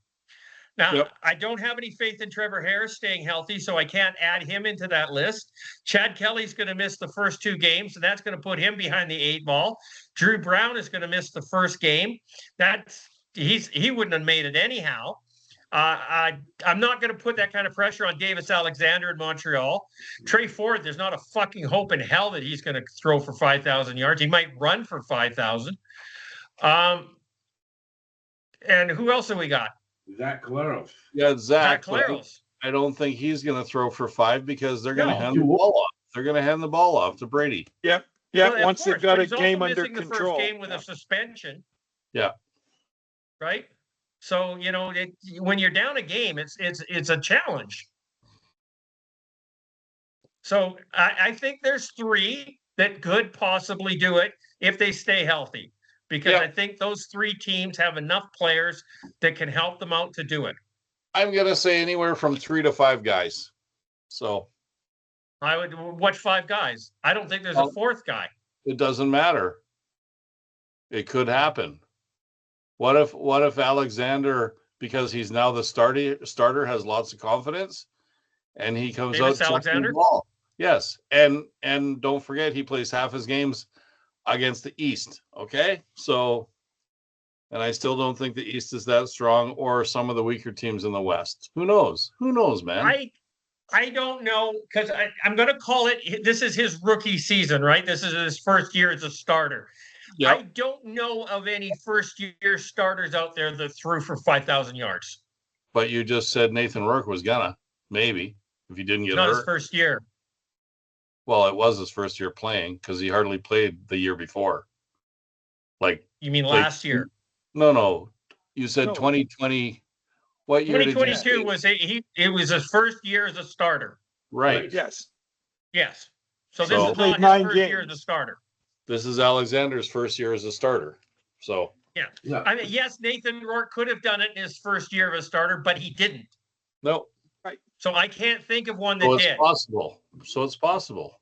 Now, I don't have any faith in Trevor Harris staying healthy, so I can't add him into that list. Chad Kelly's going to miss the first 2 games, so that's going to put him behind the 8 ball. Drew Brown is going to miss the first game. He wouldn't have made it anyhow. I'm not going to put that kind of pressure on Davis Alexander in Montreal. Trey Ford, there's not a fucking hope in hell that he's going to throw for 5,000 yards. He might run for 5,000. And who else have we got? Zach Collaros. Yeah, Zach Collaros. I don't think he's going to throw for 5 because they're going to hand the ball off. They're going to hand the ball off to Brady. Yep. Well, once they've got a game under control. The first game with a suspension. Yeah. Right. So when you're down a game, it's a challenge. So I think there's 3 that could possibly do it if they stay healthy. Because I think those 3 teams have enough players that can help them out to do it. I'm going to say anywhere from 3 to 5 guys. So I would watch 5 guys. I don't think there's a 4th guy. It doesn't matter. It could happen. What if Alexander, because he's now the starter, has lots of confidence, and he comes Davis out Alexander? the ball? Yes, and don't forget he plays half his games against the East. Okay, so, and I still don't think the East is that strong, or some of the weaker teams in the West. Who knows? Who knows, man? I don't know, because I'm going to call it. This is his rookie season, right? This is his first year as a starter. Yep. I don't know of any first-year starters out there that threw for 5,000 yards. But you just said Nathan Rourke was gonna, maybe, if he didn't get hurt. Not his first year. Well, it was his first year playing because he hardly played the year before. Like, you mean last year? No. You said 2020. What year? 2022 was it was his first year as a starter. Right. Yes. So this is not his first year as a starter. This is Alexander's first year as a starter. So yeah. I mean, yes, Nathan Rourke could have done it in his first year of a starter, but he didn't. No. Right. So I can't think of one that did. So it's possible.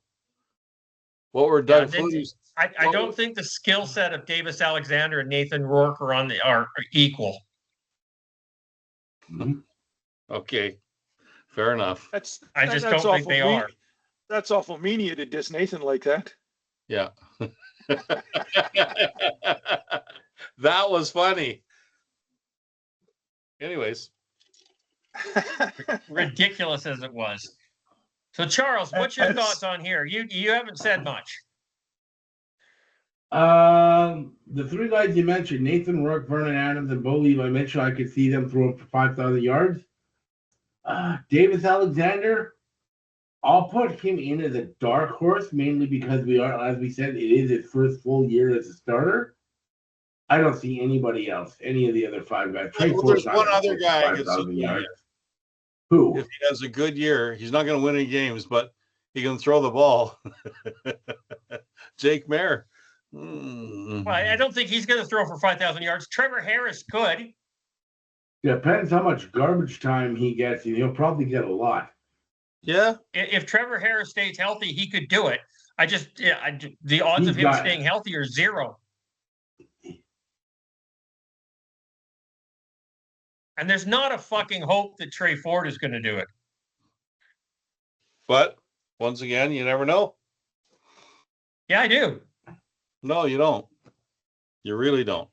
What were Doug Flutie's? I don't think the skill set of Davis Alexander and Nathan Rourke are equal. Mm-hmm. Okay, fair enough. I just don't think they are. That's awful mean of you to diss Nathan like that. Yeah. That was funny. Anyways. Ridiculous as it was. So Charles, what's your thoughts on here? You haven't said much. The three guys you mentioned, Nathan Rourke, Vernon Adams, and Bo Levi Mitchell, I could see them throwing for 5,000 yards. Davis Alexander, I'll put him in as a dark horse, mainly because as we said, it is his first full year as a starter. I don't see anybody else, any of the other five guys. Well, there's one other guy I could see doing yards. Who? If he has a good year, he's not going to win any games, but he can throw the ball. Jake Mayer. Well, I don't think he's going to throw for 5,000 yards. Trevor Harris could. Depends how much garbage time he gets. He'll probably get a lot. Yeah. If Trevor Harris stays healthy, he could do it. The odds of him staying healthy are 0. And there's not a fucking hope that Trey Ford is going to do it. But once again, you never know. Yeah, I do. No, you don't. You really don't.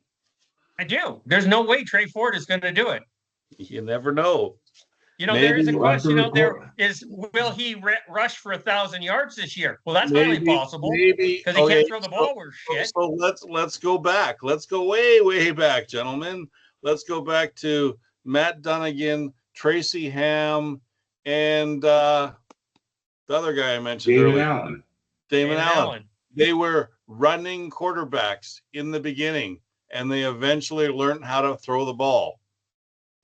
I do. There's no way Trey Ford is going to do it. You never know. There is a question out there: will he rush for 1,000 yards this year? Well, that's highly possible. Maybe because he can't throw the ball worth shit. So let's go back. Let's go way back, gentlemen. Let's go back to Matt Dunnigan, Tracy Ham, and the other guy I mentioned earlier, Damon Allen. They were running quarterbacks in the beginning, and they eventually learned how to throw the ball.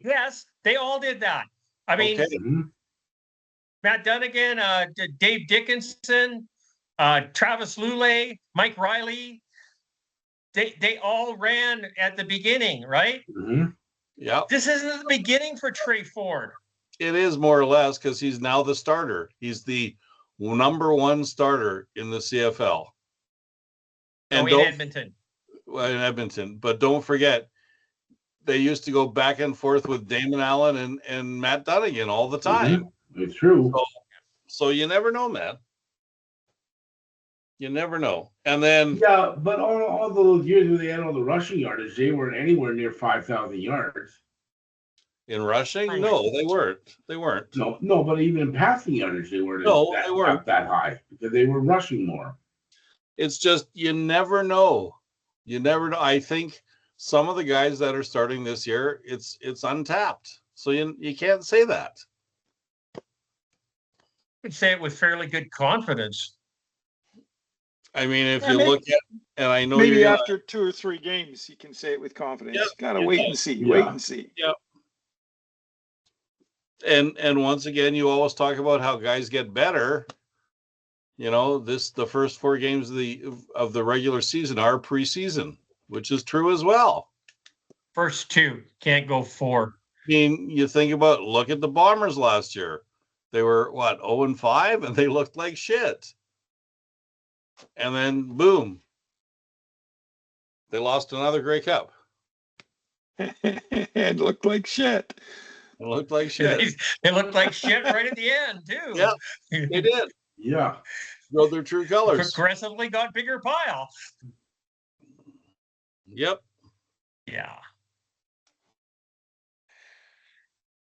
Yes, they all did that. I mean, Matt Dunnigan, Dave Dickinson, Travis Lulay, Mike Riley, they all ran at the beginning, right? Mm-hmm. Yeah. This isn't the beginning for Trey Ford. It is more or less because he's now the starter. He's the number 1 starter in the CFL. And in Edmonton. Well, in Edmonton. But don't forget, they used to go back and forth with Damon Allen and Matt Dunnigan all the time. Mm-hmm. It's true. So you never know, man. You never know. And then but all those years where they had all the rushing yardage, they weren't anywhere near 5,000 yards. In rushing? No, they weren't. No, but even in passing yardage, they weren't that high because they were rushing more. It's just you never know. You never know. I think some of the guys that are starting this year, it's untapped. So you can't say that. I would say it with fairly good confidence. I mean, if you look at, and I know maybe after 2 or 3 games, you can say it with confidence. Gotta wait and see. Wait and see. Yep. And once again, you always talk about how guys get better. The first 4 games of the regular season are preseason, which is true as well. First 2, can't go 4. I mean, you think about, look at the Bombers last year. They were 0-5, and they looked like shit. And then boom, they lost another Grey Cup. It looked like shit. It looked like shit. They looked like shit right at the end, too. Yeah, they did. Yeah. Showed their true colors. Progressively got bigger pile. Yep. Yeah.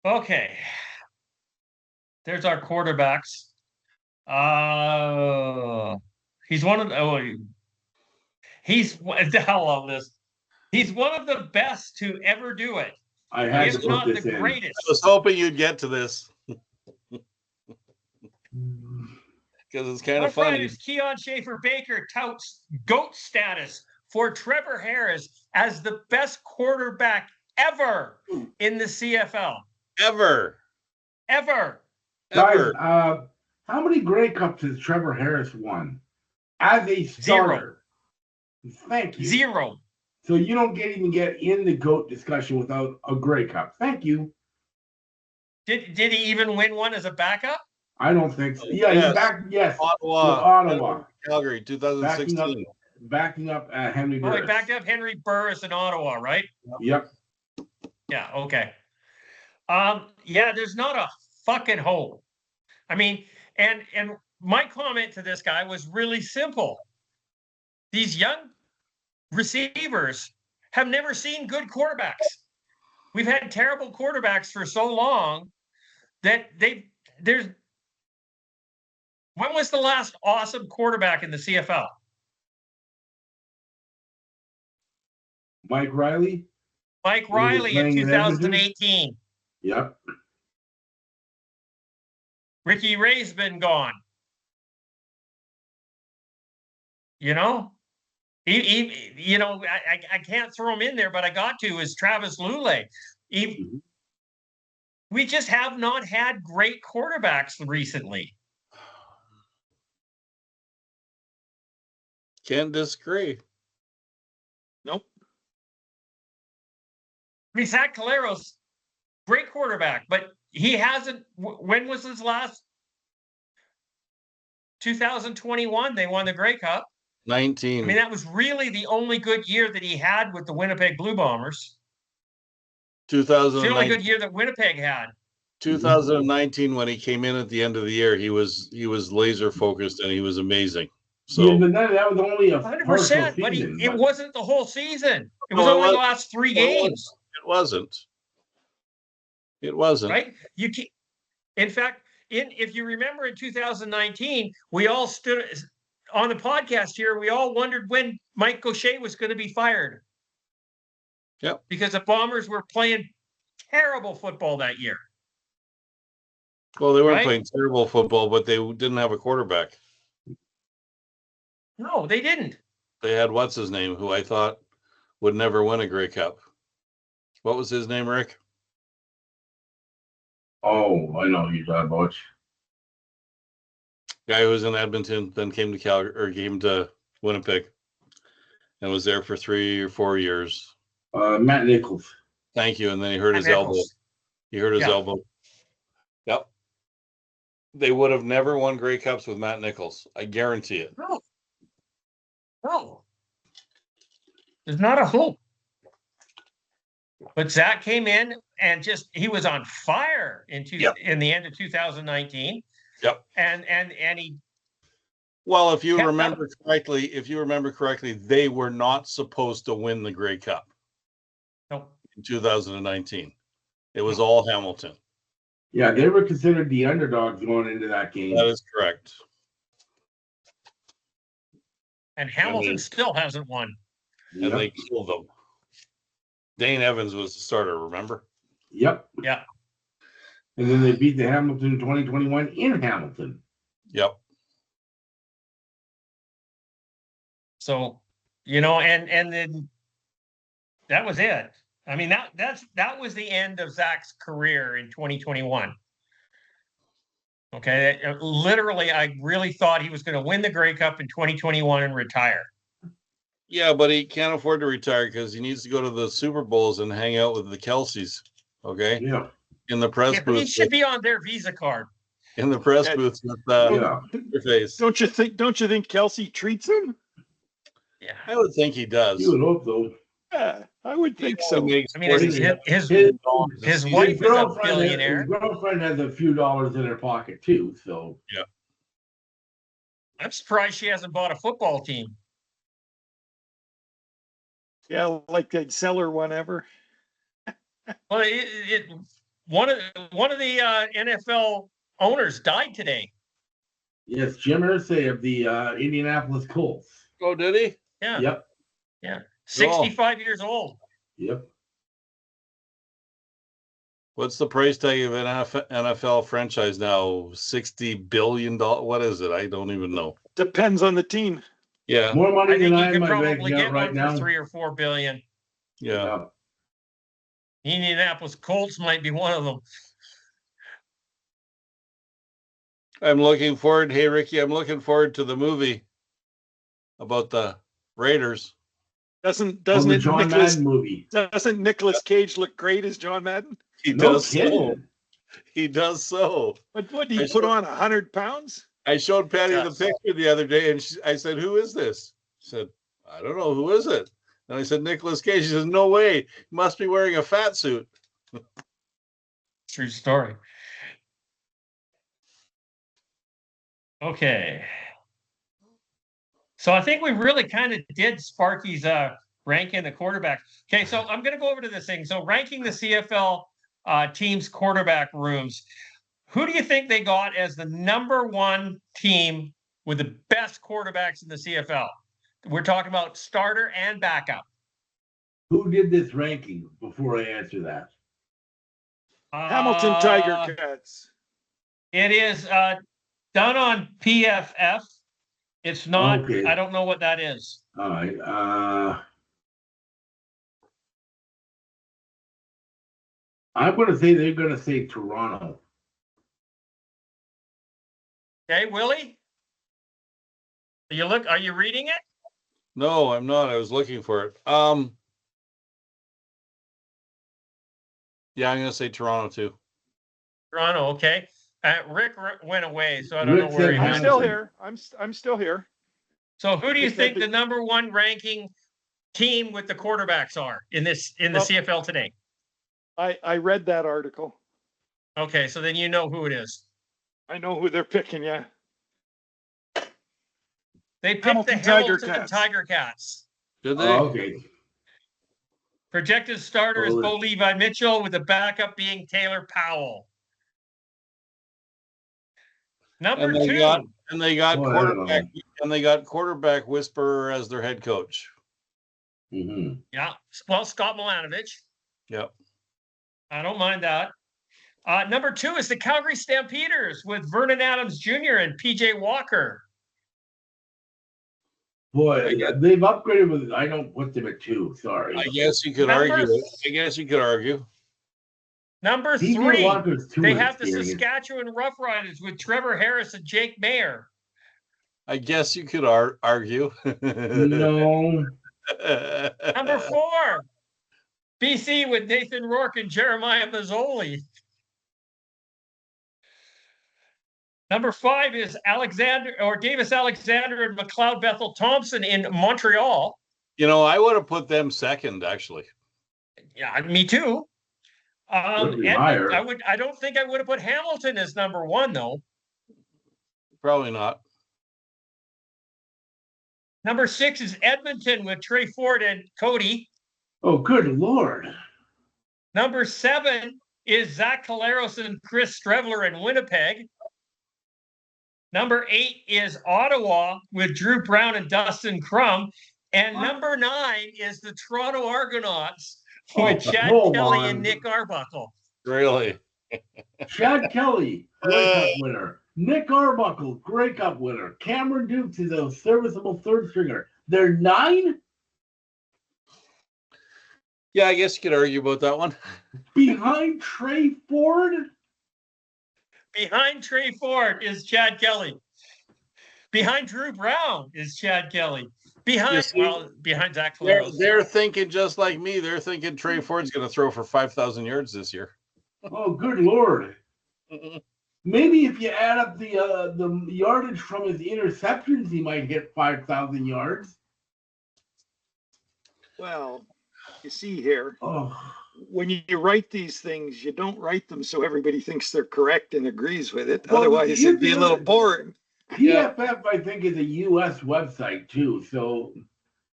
Okay. There's our quarterbacks. He's one of the, I love this. He's one of the best to ever do it. I had if not the greatest. I was hoping you'd get to this. Because it's kind of funny. Keon Schaefer-Baker touts GOAT status for Trevor Harris as the best quarterback ever in the CFL. Ever. Guys, how many Grey Cups has Trevor Harris won as a starter? 0. Thank you. 0. So you don't even get in the GOAT discussion without a Grey Cup. Thank you. Did he even win one as a backup? I don't think so. Yeah, yes. He's back. Yes, Ottawa, Calgary, 2016. Backing up Henry Burris. Oh, he backed up Henry Burris in Ottawa, right? Yep. Yeah. Okay. Yeah. There's not a fucking hope. I mean, and my comment to this guy was really simple. These young receivers have never seen good quarterbacks. We've had terrible quarterbacks for so long that When was the last awesome quarterback in the CFL? Mike Riley. Mike When he was Riley in playing in Edmonton? 2018. Yep. Ricky Ray's been gone. You know, I can't throw him in there, but I got to, is Travis Lulay. We just have not had great quarterbacks recently. Can't disagree. Nope. I mean, Zach Caleros, great quarterback, but he hasn't. When was his last? 2021, they won the Grey Cup. 19. I mean, that was really the only good year that he had with the Winnipeg Blue Bombers. 2019. The only good year that Winnipeg had. 2019, when he came in at the end of the year, he was laser focused and he was amazing. So Yeah, but that was only a 100%, but it wasn't the whole season. It was only the last 3 games. It wasn't. It wasn't. Right? In fact, if you remember in 2019, we all stood on the podcast here. We all wondered when Mike Gaucher was going to be fired. Yep. Because the Bombers were playing terrible football that year. Well, they weren't playing terrible football, but they didn't have a quarterback. No, they didn't. They had what's his name, who I thought would never win a Grey Cup. What was his name, Rick? Oh, I know who you're talking about. Guy who was in Edmonton, then came to Calgary or came to Winnipeg, and was there for 3 or 4 years. Matt Nichols. Thank you. And then he hurt his elbow. He hurt his elbow. Yep. They would have never won Grey Cups with Matt Nichols. I guarantee it. No. There's not a hope. But Zach came in and he was on fire in the end of 2019. Yep. And he. Well, if you remember correctly, they were not supposed to win the Grey Cup. No. In 2019, it was all Hamilton. Yeah, they were considered the underdogs going into that game. That is correct. And Hamilton still hasn't won. And they killed them. Dane Evans was the starter, remember? Yep. Yeah. And then they beat the Hamilton 2021 in Hamilton. Yep. So, and then that was it. I mean, that was the end of Zach's career in 2021. Okay. Literally, I really thought he was going to win the Grey Cup in 2021 and retire. Yeah, but he can't afford to retire because he needs to go to the Super Bowls and hang out with the Kelseys. Okay. Yeah. In the press booth. He should be on their Visa card. In the press booth with your face. Don't you think Kelsey treats him? Yeah. I would think he does. You would hope so. Yeah, I would think so. I mean, his wife is a billionaire. His girlfriend has a few dollars in her pocket too. So yeah. I'm surprised she hasn't bought a football team. Yeah, like they'd sell her whenever. Well, one of the NFL owners died today. Yes, Jim Irsay of the Indianapolis Colts. Oh, did he? Yeah. Yep. Yeah. 65 years old. Yep. What's the price tag of an NFL franchise now? $60 billion. What is it? I don't even know. Depends on the team. Yeah. More money than I could might probably get right one now. for $3 or $4 billion. Yeah. Indianapolis Colts might be one of them. I'm looking forward. Hey, Ricky, I'm looking forward to the movie about the Raiders. Doesn't the John Madden movie? Doesn't Nicolas Cage look great as John Madden? He does so. He does so. But what did he put on 100 pounds? I showed Patty the picture the other day, and I said, "Who is this?" She said, "I don't know. Who is it?" And I said, "Nicolas Cage." She says, "No way. He must be wearing a fat suit." True story. Okay. So I think we really kind of did Sparky's ranking the quarterback. Okay, so I'm going to go over to this thing. So ranking the CFL teams' quarterback rooms. Who do you think they got as the number one team with the best quarterbacks in the CFL? We're talking about starter and backup. Who did this ranking before I answer that? Hamilton Tiger Cats. It is done on PFF. It's not. Okay. I don't know what that is. All right. I'm going to say they're going to say Toronto. Okay, Willie. Are you reading it? No, I'm not. I was looking for it. Yeah, I'm going to say Toronto too. Toronto, okay. Rick went away, so I don't know where he I'm went. still here. I'm still here. So who do you think the number one ranking team with the quarterbacks are in the CFL today? I read that article. Okay, so then you know who it is. I know who they're picking, yeah. They picked Hamilton the Hamilton Tiger Cats. Tiger Cats. Did they? Oh, okay. Projected starter is Bo Levi Mitchell, with the backup being Taylor Powell. Number two. They got quarterback whisperer as their head coach. Mm-hmm. Yeah. Well, Scott Milanovich. Yep. I don't mind that. Number two is the Calgary Stampeders with Vernon Adams Jr. and PJ Walker. Boy, they've upgraded with. I don't put them at 2. Sorry. I guess you could argue. Number PJ three, Walker's too they have the experienced. Saskatchewan Roughriders with Trevor Harris and Jake Mayer. I guess you could argue. No. Number four, BC with Nathan Rourke and Jeremiah Mazzoli. Number five is Davis Alexander and McLeod Bethel Thompson in Montreal. I would have put them second, actually. Yeah, me too. Higher. I don't think I would have put Hamilton as number one, though. Probably not. Number six is Edmonton with Trey Ford and Cody. Oh, good Lord. Number seven is Zach Caleros and Chris Strevler in Winnipeg. Number 8 is Ottawa with Drew Brown and Dustin Crum. And number 9 is the Toronto Argonauts with Chad Kelly and Nick Arbuckle. Really? Chad Kelly, Grey Cup winner. Nick Arbuckle, Grey Cup winner. Cameron Dukes is a serviceable third stringer. They're 9? Yeah, I guess you could argue about that one. Behind Trey Ford? Behind Trey Ford is Chad Kelly. Behind Drew Brown is Chad Kelly. Behind Zach Caleros. They're thinking just like me. They're thinking Trey Ford's going to throw for 5,000 yards this year. Oh, good Lord. Maybe if you add up the yardage from his interceptions, he might hit 5,000 yards. Well, you see here, when you write these things, you don't write them so everybody thinks they're correct and agrees with it. Well, otherwise, it'd be a little boring. PFF, I think, is a U.S. website, too. So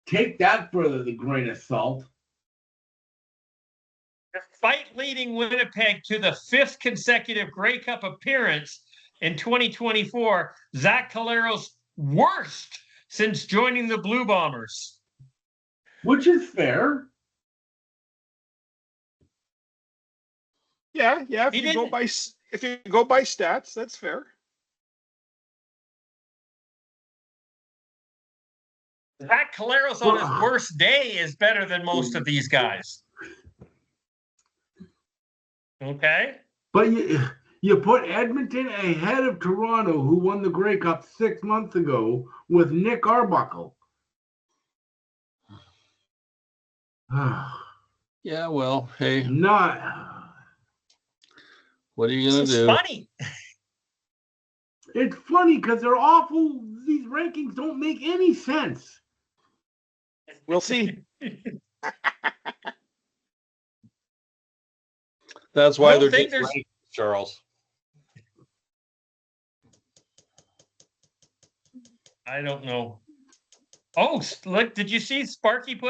take that for the grain of salt. Despite leading Winnipeg to the 5th consecutive Grey Cup appearance in 2024, Zach Caleros' worst since joining the Blue Bombers. Which is fair. Yeah. If you go by stats, that's fair. Zach Caleros on his worst day is better than most of these guys. Okay. But you put Edmonton ahead of Toronto, who won the Grey Cup 6 months ago, with Nick Arbuckle. Yeah, well, hey. What are you going to do? It's funny. It's funny because they're awful. These rankings don't make any sense. We'll see. That's why they're different, Charles. I don't know. Oh, look, did you see Sparky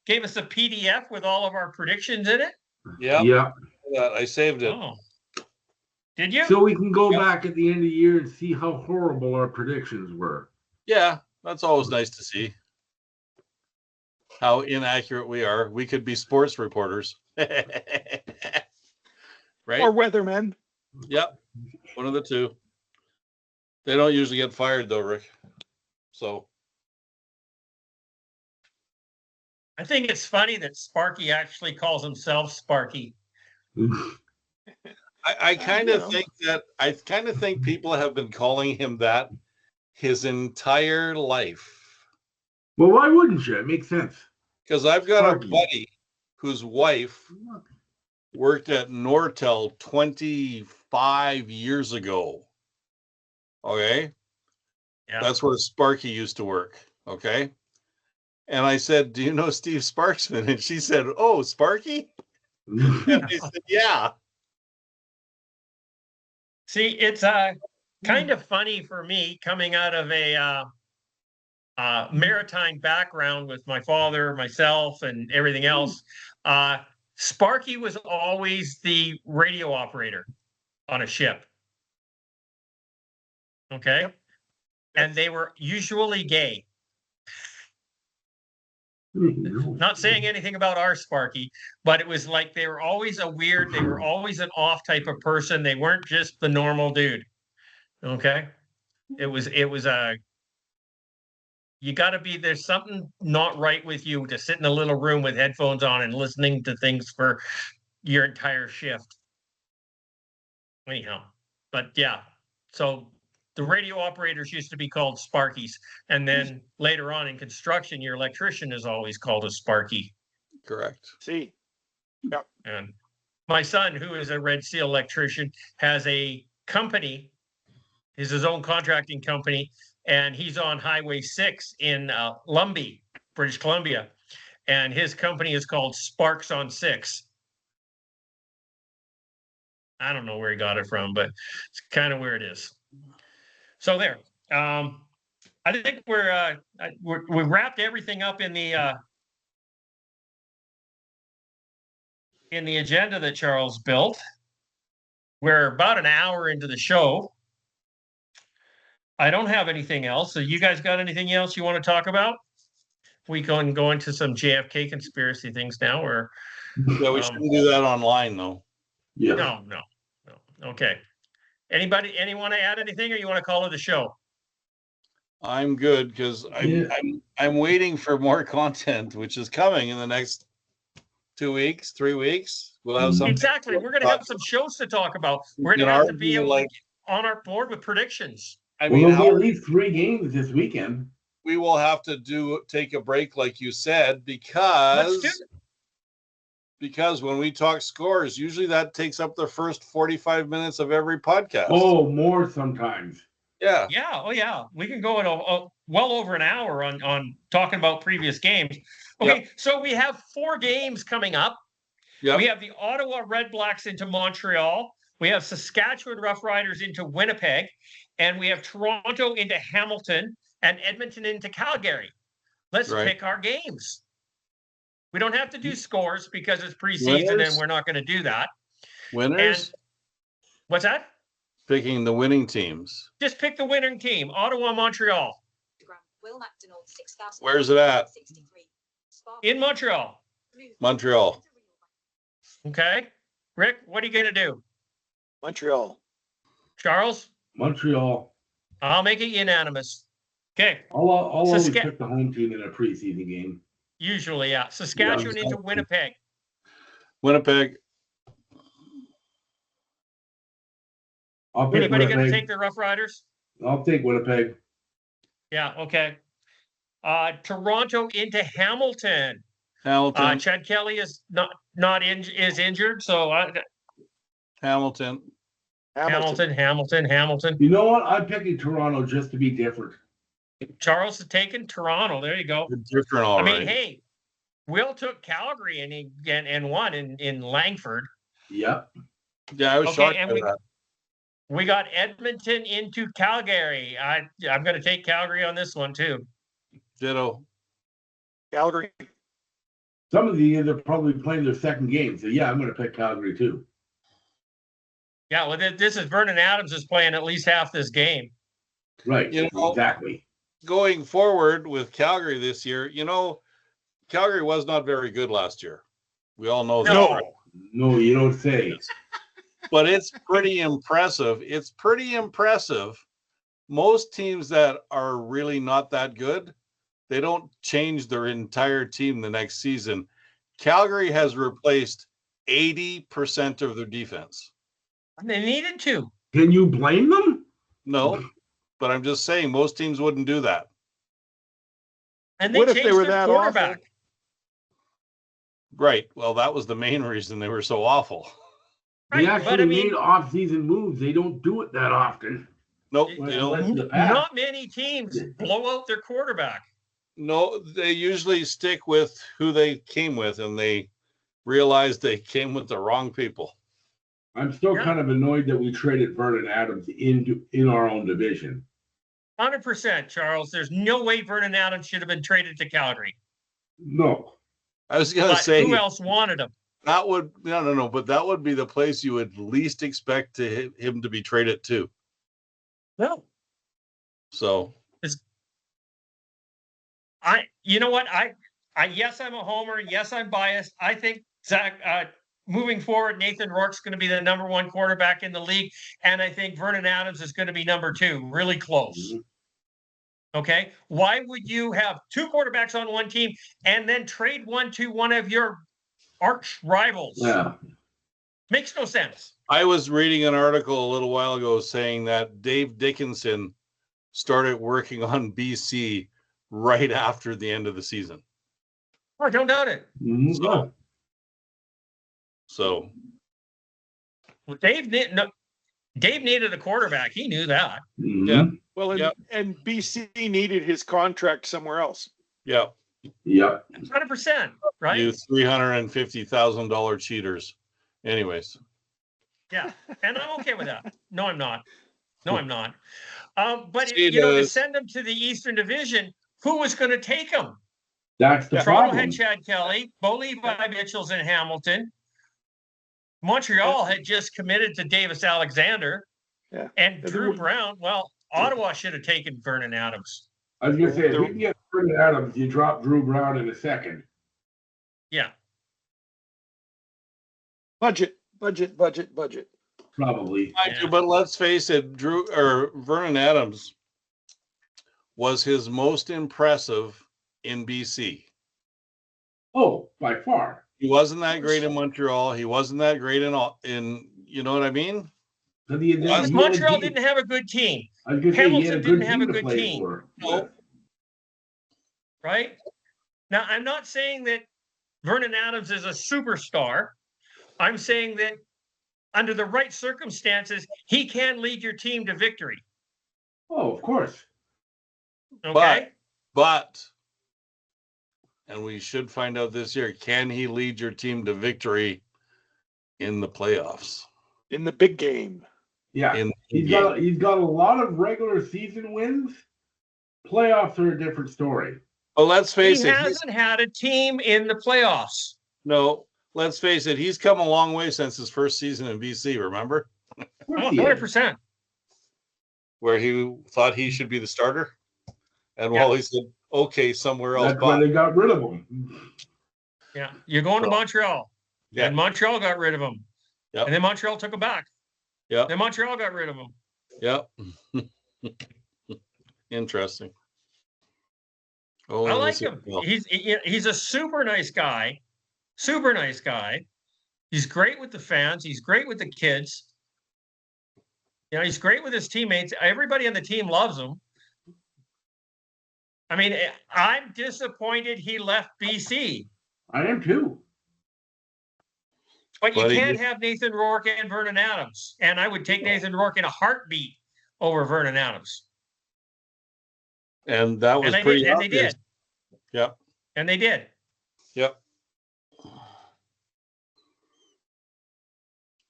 gave us a PDF with all of our predictions in it? Yeah. I saved it. Oh. Did you? So we can go back at the end of the year and see how horrible our predictions were. Yeah, that's always nice to see how inaccurate we are. We could be sports reporters. Right? Or weathermen. Yep. One of the two. They don't usually get fired though, Rick. So I think it's funny that Sparky actually calls himself Sparky. I kind of think people have been calling him that his entire life. Well, why wouldn't you? It makes sense. Because I've got Sparky. a buddy whose wife worked at Nortel 25 years ago. Okay. Yeah. That's where Sparky used to work. Okay. And I said, "Do you know Steve Sparksman?" And she said, "Oh, Sparky?" And I said, "Yeah." See, it's kind of funny for me coming out of a maritime background with my father, myself, and everything else. Sparky was always the radio operator on a ship. Okay. Yep. And they were usually gay. Not saying anything about our Sparky, but it was like they were always they were always an off type of person. They weren't just the normal dude. Okay. It was you got to be, there's something not right with you to sit in a little room with headphones on and listening to things for your entire shift. Anyhow, but yeah, so the radio operators used to be called Sparkies. And then later on in construction, your electrician is always called a Sparky. Correct. See. Yep. And my son, who is a Red Seal electrician, has a company, his own contracting company, and he's on Highway 6 in Lumbee, British Columbia. And his company is called Sparks on 6. I don't know where he got it from, but it's kind of where it is. So there. I think we wrapped everything up in the agenda that Charles built. We're about an hour into the show. I don't have anything else. So you guys got anything else you want to talk about? We can go into some JFK conspiracy things now, or Yeah, we shouldn't do that online though. Yeah. no. Okay. Anyone to add anything, or you want to call it a show? I'm good because I'm waiting for more content, which is coming in the next 2 weeks, 3 weeks. We'll have something. Exactly. We're going to have some shows to talk about. We're going to have to be able to get on our board with predictions. I mean, there'll be at least 3 games this weekend. We will have to take a break, like you said, because when we talk scores, usually that takes up the first 45 minutes of every podcast. Oh, more sometimes. Yeah. Yeah. Oh, yeah. We can go in well over an hour on talking about previous games. Okay. Yep. So we have 4 games coming up. Yep. We have the Ottawa Red Blacks into Montreal. We have Saskatchewan Roughriders into Winnipeg. And we have Toronto into Hamilton and Edmonton into Calgary. Let's pick our games. We don't have to do scores because it's preseason and we're not going to do that. Winners? And what's that? Picking the winning teams. Just pick the winning team. Ottawa, Montreal. Where's it at? In Montreal. Montreal. Okay. Rick, what are you going to do? Montreal. Charles? Montreal. I'll make it unanimous. Okay. I'll always pick the home team in a preseason game. Usually, yeah. Saskatchewan into Winnipeg. Winnipeg. Anybody going to take the Rough Riders? I'll take Winnipeg. Yeah, okay. Toronto into Hamilton. Chad Kelly is is injured, so Hamilton. Hamilton. You know what? I'm picking Toronto just to be different. Charles is taking Toronto. There you go. Different, all right. I mean, hey, Will took Calgary and won in Langford. Yep. Yeah, I was shocked by that. We got Edmonton into Calgary. I'm going to take Calgary on this one too. Ditto. Calgary. Some of they're probably playing their second game, so yeah, I'm going to pick Calgary too. Yeah, well, this is Vernon Adams is playing at least half this game. Right. Exactly. Going forward with Calgary this year, Calgary was not very good last year. We all know that. No. Right? No, you don't say. But it's pretty impressive. It's pretty impressive. Most teams that are really not that good, they don't change their entire team the next season. Calgary has replaced 80% of their defense. They needed to. Can you blame them? No, but I'm just saying most teams wouldn't do that. And they What if changed they were their that quarterback. awful? Right. Well, that was the main reason they were so awful. They Right, actually but I mean, made off-season moves. They don't do it that often. Nope. Well, They don't. in the past. not many teams blow out their quarterback. No, they usually stick with who they came with, and they realized they came with the wrong people. I'm still kind of annoyed that we traded Vernon Adams in our own division. 100%, Charles. There's no way Vernon Adams should have been traded to Calgary. No. I was going to But say who else wanted him? that would no, but that would be the place you would least expect him to be traded to. No. So you know what? Yes, I'm a homer. Yes, I'm biased. I think Zach, moving forward, Nathan Rourke's going to be the number one quarterback in the league. And I think Vernon Adams is going to be number two, really close. Mm-hmm. Okay. Why would you have two quarterbacks on one team and then trade one to one of your arch rivals? Yeah. Makes no sense. I was reading an article a little while ago saying that Dave Dickinson started working on BC right after the end of the season. Oh, I don't doubt it. Mm-hmm. So Well, Dave needed a quarterback. He knew that. Mm-hmm. Yeah. Well, and BC needed his contract somewhere else. yeah, Yep. 100%, right? you $350,000 cheaters. Anyways, Yeah, and I'm okay with that. No, I'm not. No, I'm not. But See, to send him to the Eastern Division, who was going to take him? That's the Toronto problem. had Chad Kelly, Bo Levi Mitchell's in Hamilton. Montreal had just committed to Davis Alexander. Yeah. And Drew Brown. Well, Ottawa should have taken Vernon Adams. I was going to say, if you can get Vernon Adams, you drop Drew Brown in a second. Yeah. Budget. Probably. I do, but let's face it, Vernon Adams was his most impressive in BC. Oh, by far. He wasn't that great in Montreal. He wasn't that great in you know what I mean? Because Montreal didn't have a good team. Hamilton didn't have a good team. No. Right? Now, I'm not saying that Vernon Adams is a superstar. I'm saying that under the right circumstances, he can lead your team to victory. Oh, of course. Okay. But and we should find out this year, can he lead your team to victory in the playoffs? In the big game. Yeah. He's got a lot of regular season wins. Playoffs are a different story. Well, let's face it. He hasn't had a team in the playoffs. No, let's face it. He's come a long way since his first season in BC, remember? 100%. Where he thought he should be the starter. And Wally said, okay, somewhere else. That's why they got rid of him. Yeah. You're going to Montreal. Yeah. And Montreal got rid of him. Yep. And then Montreal took him back. Yeah. Then Montreal got rid of him. Yep. Interesting. Oh, I like him. He's a super nice guy. Super nice guy. He's great with the fans. He's great with the kids. He's great with his teammates. Everybody on the team loves him. I mean, I'm disappointed he left BC. I am too. But you can't have Nathan Rourke and Vernon Adams. And I would take Nathan Rourke in a heartbeat over Vernon Adams. And that was pretty obvious. And they did. Yep. And they did. Yep.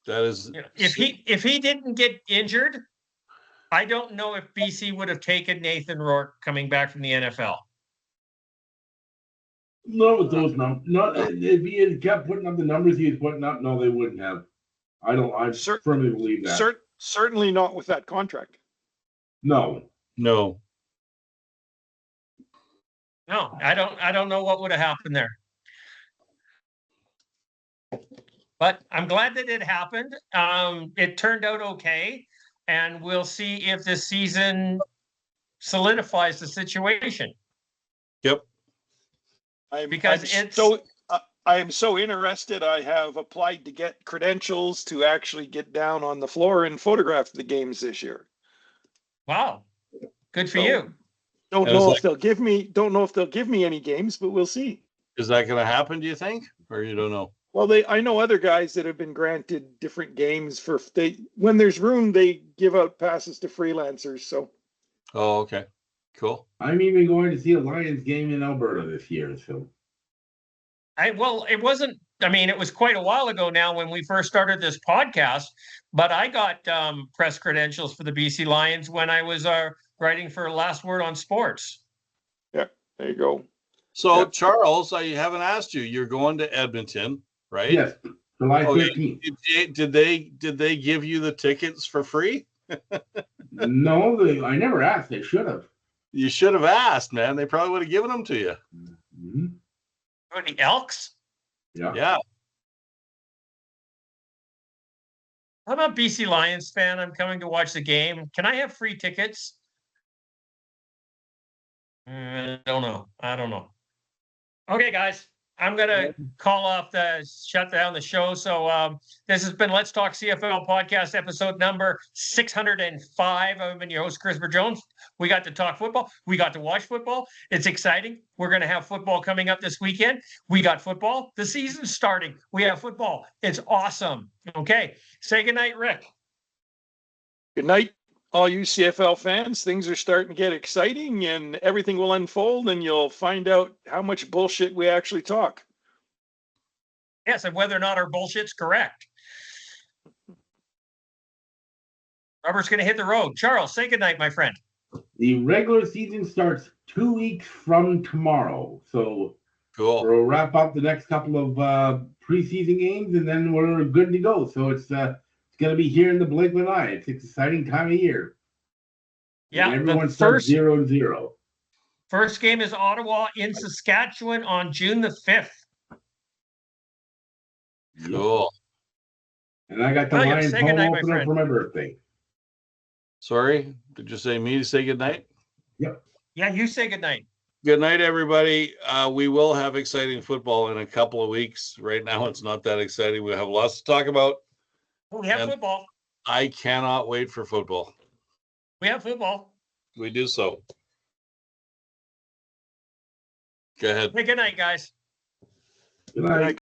That is if he didn't get injured, I don't know if BC would have taken Nathan Rourke coming back from the NFL. Not with those numbers. Not if he had kept putting up the numbers he was putting up. No, they wouldn't have. I firmly believe that. Certainly not with that contract. No. No. No, I don't know what would have happened there. But I'm glad that it happened. It turned out okay, and we'll see if this season solidifies the situation. Yep. I am so interested. I have applied to get credentials to actually get down on the floor and photograph the games this year. Wow, good for you. Don't know if they'll give me any games, but we'll see. Is that going to happen, do you think? Or you don't know? Well, I know other guys that have been granted different games when there's room, they give out passes to freelancers. So. Oh, okay. Cool. I'm even going to see a Lions game in Alberta this year. So. It was quite a while ago now when we first started this podcast, but I got press credentials for the BC Lions when I was writing for Last Word on Sports. Yeah, there you go. So, yep. Charles, I haven't asked you. You're going to Edmonton, right? Yes, July 13th. Did they give you the tickets for free? No, I never asked. They should have. You should have asked, man. They probably would have given them to you. Mm-hmm. For the Elks? Yeah. Yeah. I'm a BC Lions fan. I'm coming to watch the game. Can I have free tickets? I don't know. Okay, guys. I'm going to shut down the show. So this has been Let's Talk CFL podcast episode number 605. I've been your host, Christopher Jones. We got to talk football. We got to watch football. It's exciting. We're going to have football coming up this weekend. We got football. The season's starting. We have football. It's awesome. Okay. Say goodnight, Rick. Good night, all you CFL fans. Things are starting to get exciting and everything will unfold and you'll find out how much bullshit we actually talk. Yes, and whether or not our bullshit's correct. Rubber's going to hit the road. Charles, say goodnight, my friend. The regular season starts 2 weeks from tomorrow. So cool. We'll wrap up the next couple of preseason games and then we're good to go. So it's going to be here in the blink of an eye. It's an exciting time of year. Yeah, and everyone starts 0-0. First game is Ottawa in Saskatchewan on June the 5th. Cool. And I got the Lions home opener for my birthday. Sorry, did you say me to say goodnight? Yep. Yeah, you say goodnight. Good night, everybody. We will have exciting football in a couple of weeks. Right now, it's not that exciting. We have lots to talk about. We have football. I cannot wait for football. We have football. We do so. Go ahead. Hey, good night, guys. Good night.